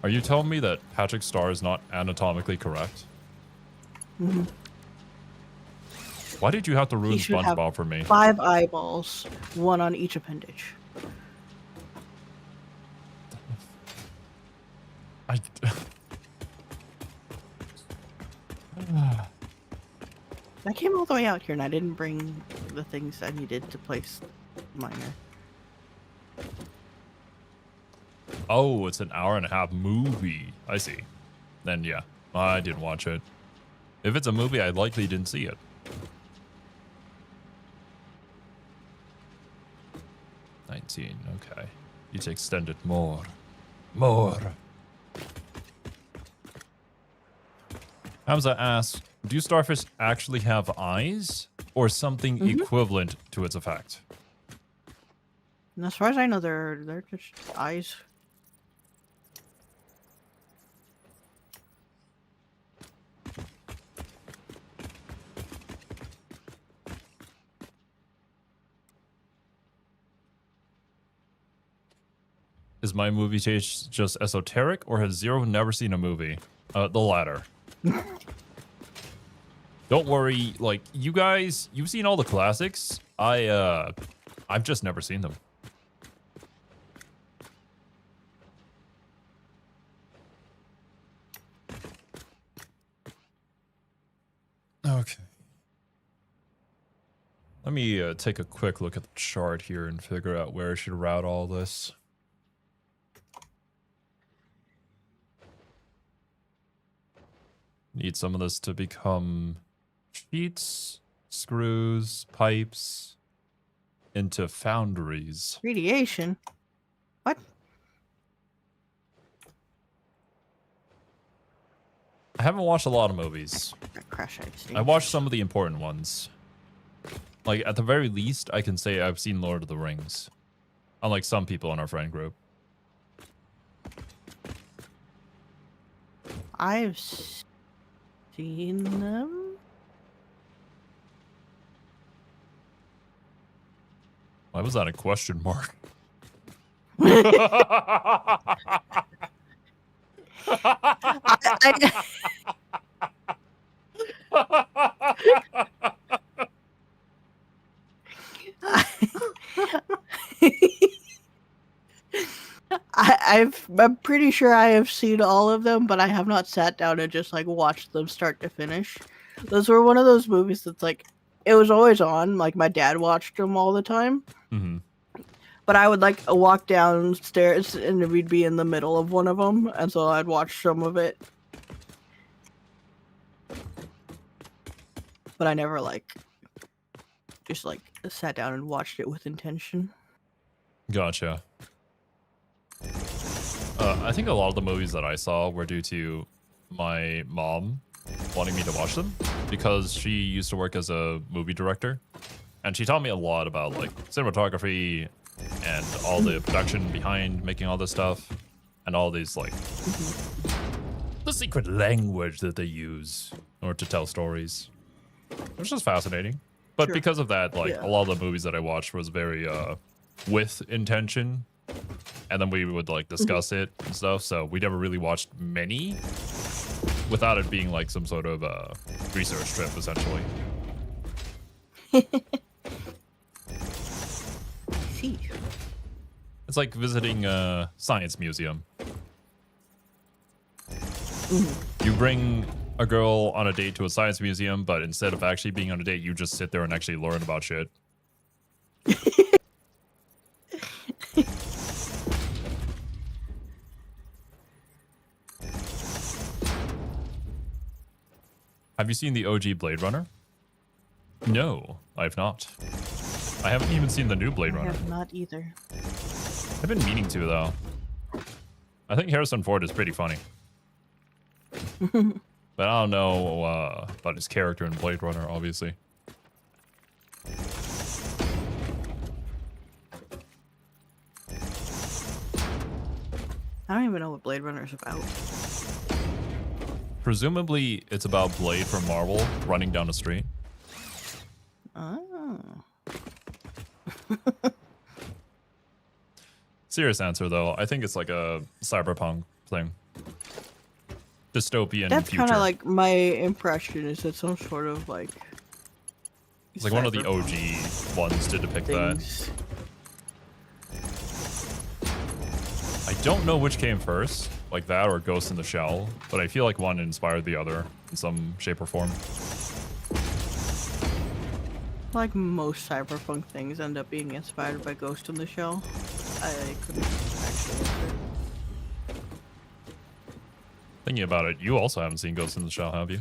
Are you telling me that Patrick Star is not anatomically correct? Mm-hmm. Why did you have to ruin He should have SpongeBob for me? 5 eyeballs, 1 on each appendage. I... I came all the way out here and I didn't bring the things I needed to place minor. Oh, it's an hour-and-a-half movie. I see. Then yeah, I didn't watch it. If it's a movie, I likely didn't see it. $19, okay. You to extend it more. More. Hamza asks, do starfish actually have eyes? Or something equivalent to its effect? And as far as I know, they're just eyes. Is my movie taste just esoteric, or has Zero never seen a movie? The latter. Don't worry, like, you guys, you've seen all the classics. I've just never seen them. Okay. Let me take a quick look at the chart here and figure out where I should route all this. Need some of this to become sheets, screws, pipes, into foundries. Radiation? What? I haven't watched a lot of movies. Crash Ice. I watched some of the important ones. Like, at the very least, I can say I've seen Lord of the Rings. Unlike some people in our friend group. I've seen them. Why was that a question mark? I'm pretty sure I have seen all of them, but I have not sat down and just like watched them start to finish. Those were one of those movies that's like, it was always on. Like my dad watched them all the time. Mm-hmm. But I would like walk downstairs and we'd be in the middle of one of them, and so I'd watch some of it. But I never like just like sat down and watched it with intention. Gotcha. I think a lot of the movies that I saw were due to my mom wanting me to watch them because she used to work as a movie director, and she taught me a lot about like cinematography and all the production behind making all this stuff and all these like the secret language that they use in order to tell stories. It was just fascinating. But Sure. because of that, like Yeah. a lot of the movies that I watched was very with intention. And then we would like discuss it and stuff. So we never really watched many without it being like some sort of research trip, essentially. See. It's like visiting a science museum. You bring a girl on a date to a science museum, but instead of actually being on a date, you just sit there and actually learn about shit. Have you seen the OG Blade Runner? No, I've not. I haven't even seen the new Blade I Runner. have not either. I've been meaning to, though. I think Harrison Ford is pretty funny. But I don't know about his character in Blade Runner, obviously. I don't even know what Blade Runner is about. Presumably, it's about Blade from Marvel running down the street. Oh. Serious answer, though. I think it's like a cyberpunk thing. Dystopian That's future. kind of like my impression. Is it some sort of like? It's like one of the cyberpunk OG ones to depict that. things. I don't know which came first, like that or Ghost in the Shell, but I feel like one inspired the other in some shape or form. Like most cyberpunk things end up being inspired by Ghost in the Shell. I couldn't actually answer. Thinking about it, you also haven't seen Ghost in the Shell, have you?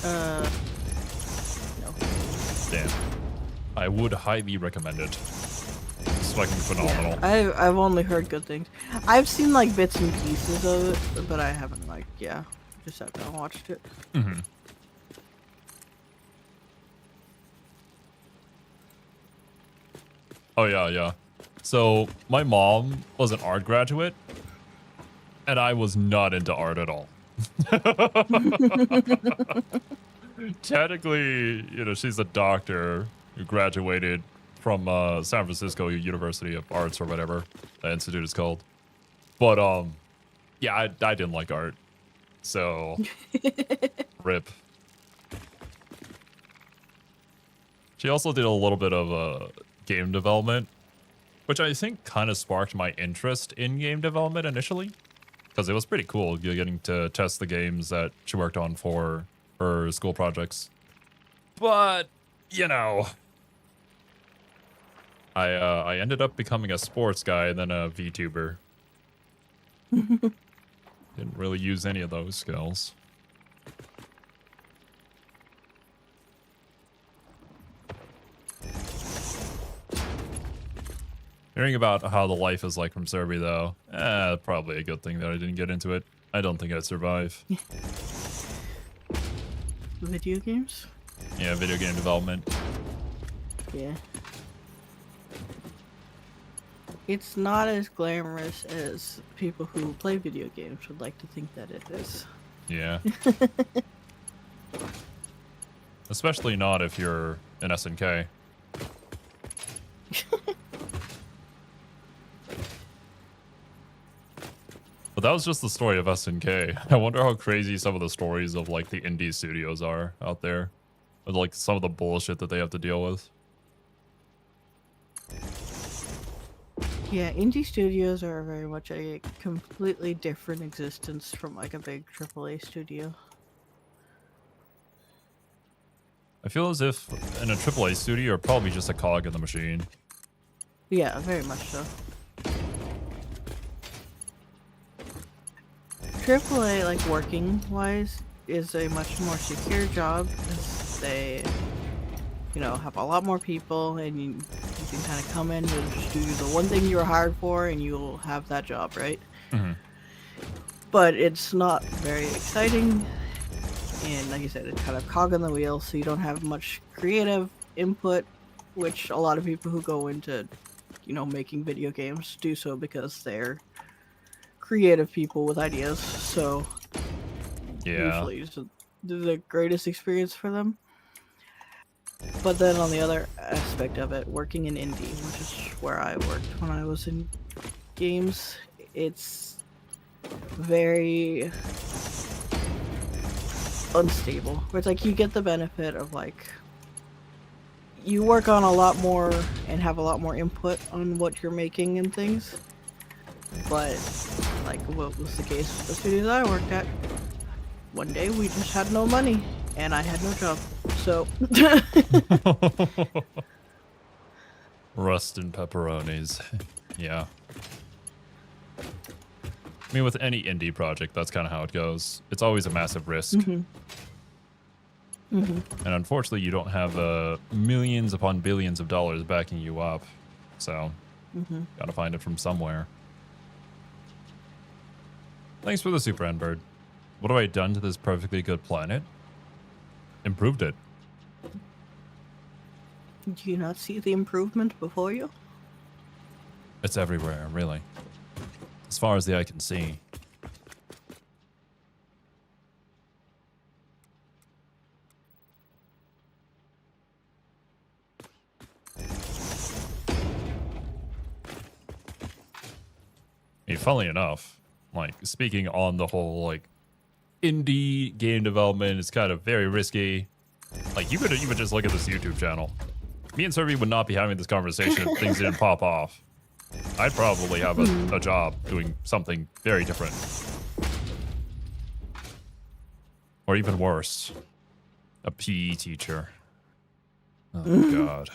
No. Damn. I would highly recommend it. It's fucking phenomenal. Yeah, I've only heard good things. I've seen like bits and pieces of it, but I haven't like just sat down and watched it. Mm-hmm. Oh yeah, yeah. So my mom was an art graduate, and I was not into art at all. Technically, she's a doctor who graduated from San Francisco University of Arts or whatever that institute is called. But yeah, I didn't like art, so rip. She also did a little bit of game development, which I think kind of sparked my interest in game development initially, because it was pretty cool getting to test the games that she worked on for her school projects. But I ended up becoming a sports guy and then a VTuber. Didn't really use any of those skills. Hearing about how the life is like from Serbia, though, probably a good thing that I didn't get into it. I don't think I'd survive. Video games? Yeah, video game development. Yeah. It's not as glamorous as people who play video games would like to think that it is. Yeah. Especially not if you're an SNK. But that was just the story of SNK. I wonder how crazy some of the stories of like the indie studios are out there. With like some of the bullshit that they have to deal with. Yeah, indie studios are very much a completely different existence from like a big AAA studio. I feel as if in a AAA studio, you're probably just a cog in the machine. Yeah, very much so. AAA, like working wise, is a much more secure job because they, you know, have a lot more people, and you can kind of come in and just do the one thing you were hired for, and you'll have that job, right? Mm-hmm. But it's not very exciting, and like you said, it's kind of cog in the wheel, so you don't have much creative input, which a lot of people who go into, you know, making video games do so because they're creative people with ideas, so Yeah. usually it's the greatest experience for them. But then on the other aspect of it, working in indie, which is where I worked when I was in games, it's very unstable. Where it's like you get the benefit of like you work on a lot more and have a lot more input on what you're making and things. But like what was the case with the studios I worked at, one day we just had no money and I had no job. So Rust and pepperonis. Yeah. I mean, with any indie project, that's kind of how it goes. It's always a massive risk. Mm-hmm. Mm-hmm. And unfortunately, you don't have millions upon billions of dollars backing you up. So, gotta find it from somewhere. Thanks for the super end bird. What have I done to this perfectly good planet? Improved it. Do you not see the improvement before you? It's everywhere, really. As far as the eye can see. I mean, funnily enough, like, speaking on the whole, like, indie game development is kind of very risky. Like, you could even just look at this YouTube channel. Me and Serby would not be having this conversation if things didn't pop off. I'd probably have a job doing something very different. Or even worse, a PE teacher. Oh, God.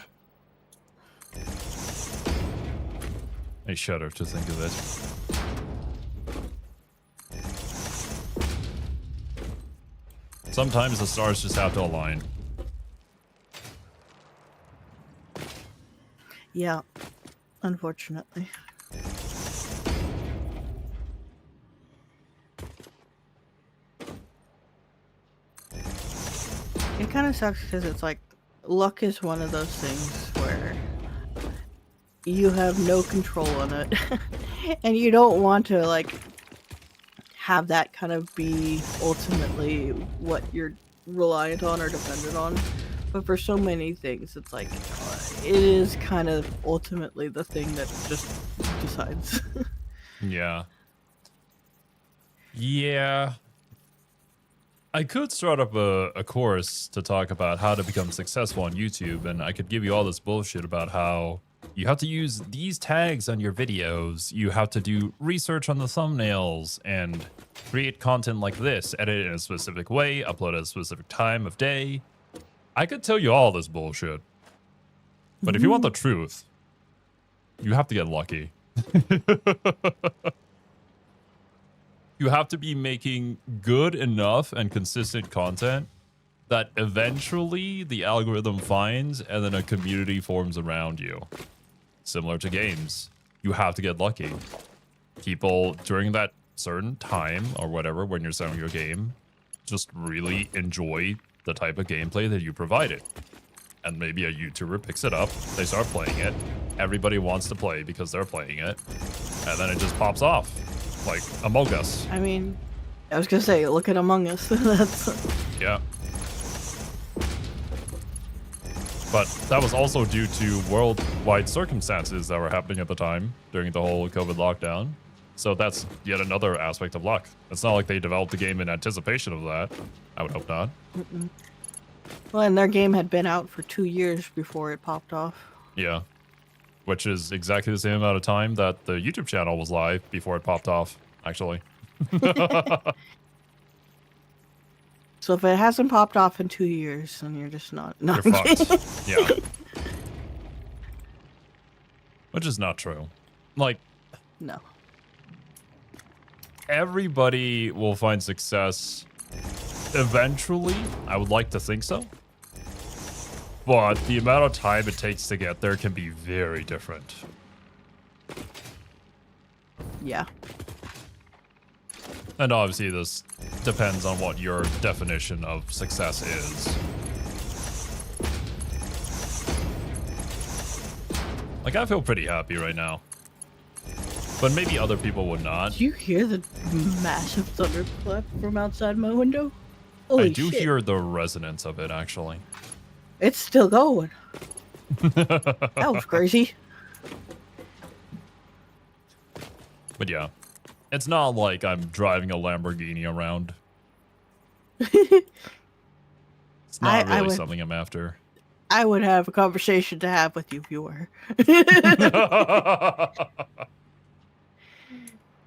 I shudder to think of it. Sometimes the stars just have to align. Yeah, unfortunately. It kind of sucks because it's like luck is one of those things where you have no control on it and you don't want to like have that kind of be ultimately what you're reliant on or dependent on. But for so many things, it's like it is kind of ultimately the thing that just decides. Yeah. Yeah. I could start up a course to talk about how to become successful on YouTube, and I could give you all this bullshit about how you have to use these tags on your videos, you have to do research on the thumbnails, and create content like this, edit it in a specific way, upload at a specific time of day. I could tell you all this bullshit. But if you want the truth, you have to get lucky. You have to be making good enough and consistent content that eventually the algorithm finds and then a community forms around you. Similar to games, you have to get lucky. People during that certain time or whatever when you're selling your game, just really enjoy the type of gameplay that you provided. And maybe a YouTuber picks it up, they start playing it, everybody wants to play because they're playing it, and then it just pops off, like Among Us. I mean, I was gonna say, look at Among Us. That's Yeah. But that was also due to worldwide circumstances that were happening at the time during the whole COVID lockdown. So that's yet another aspect of luck. It's not like they developed the game in anticipation of that. I would hope not. well, and their game had been out for 2 years before it popped off. Yeah. Which is exactly the same amount of time that the YouTube channel was live before it popped off, actually. So if it hasn't popped off in 2 years, then you're just not. You're fucked. Yeah. Which is not true. Like, No. everybody will find success eventually. I would like to think so. But the amount of time it takes to get there can be very different. Yeah. And obviously this depends on what your definition of success is. Like, I feel pretty happy right now. But maybe other people would not. Do you hear the massive thunderclap from outside my window? Holy I do shit. hear the resonance of it, actually. It's still going. That was crazy. But yeah, it's not like I'm driving a Lamborghini around. It's not I really would- something I'm after. I would have a conversation to have with you if you were.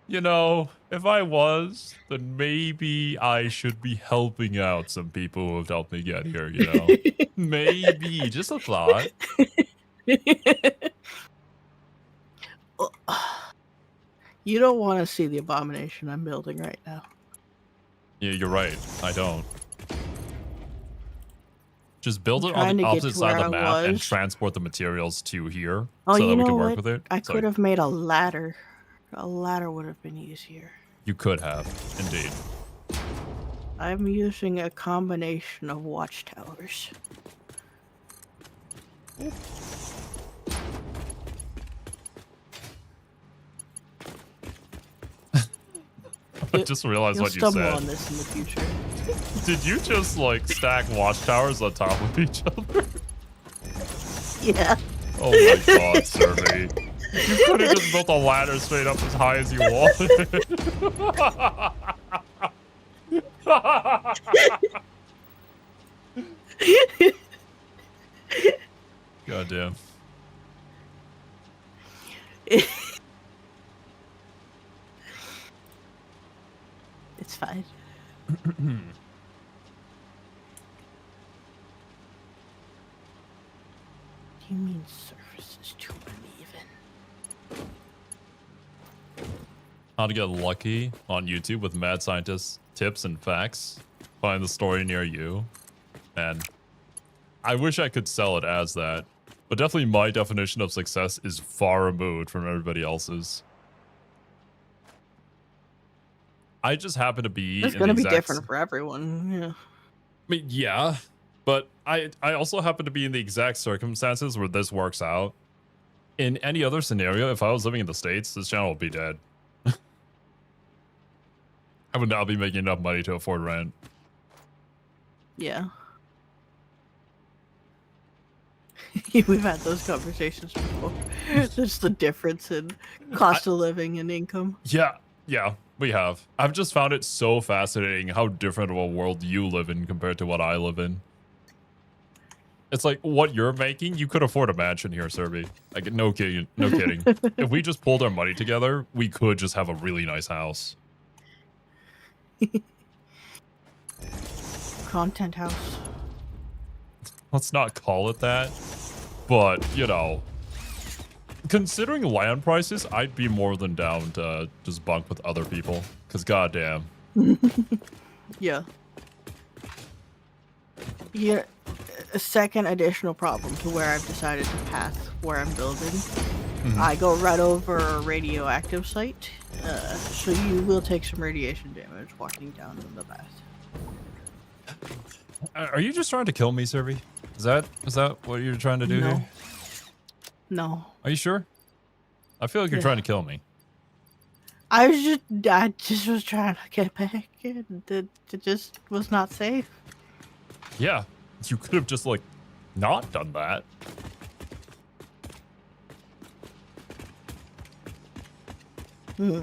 You know, if I was, then maybe I should be helping out some people who have helped me get here, you know? Maybe, just a thought. You don't want to see the abomination I'm building right now. Yeah, you're right. I don't. Just build I'm it on trying the to get opposite to side of where the I map and was. transport the materials to here Oh, so you that we know can work what? with it. I So could have made a ladder. A ladder would have been easier. You could have, indeed. I'm using a combination of watchtowers. I just realized You'll what you stumble said. on this in the future. Did you just like stack watchtowers on top of each other? Yeah. Oh my god, Survey. You could have just built a ladder straight up as high as you wanted. God damn. It's fine. You mean surface is too uneven? How to get lucky on YouTube with mad scientists, tips and facts. Find the story near you. And I wish I could sell it as that. But definitely my definition of success is far removed from everybody else's. I just happen to be It's in gonna the be exact different for everyone. Yeah. I mean, yeah, but I also happen to be in the exact circumstances where this works out. In any other scenario, if I was living in the States, this channel would be dead. I would not be making enough money to afford rent. Yeah. We've had those conversations before. There's the difference in cost of living and income. Yeah, we have. I've just found it so fascinating how different of a world you live in compared to what I live in. It's like what you're making, you could afford a mansion here, Serby. Like, no kidding, no kidding. If we just pulled our money together, we could just have a really nice house. Content house. Let's not call it that. But, you know, considering land prices, I'd be more than down to just bunk with other people. Because goddamn. Yeah. Yeah. A second additional problem to where I've decided to path where I'm building, Mhm. I go right over a radioactive site, so you will take some radiation damage walking down in the path. Are you just trying to kill me, Serby? Is that what you're trying to do No. here? No. Are you sure? I feel like you're Yeah. trying to kill me. I just was trying to get back in. It just was not safe. Yeah, you could have just, like, not done that. Hmm.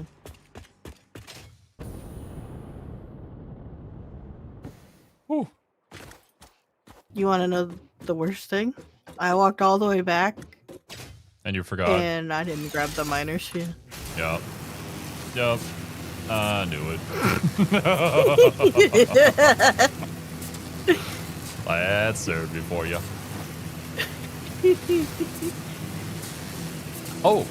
Whew. You want to know the worst thing? I walked all the way back, And you forgot. and I didn't grab the miner's shield. Yep. Yep. I knew it. That served me for you. Oh,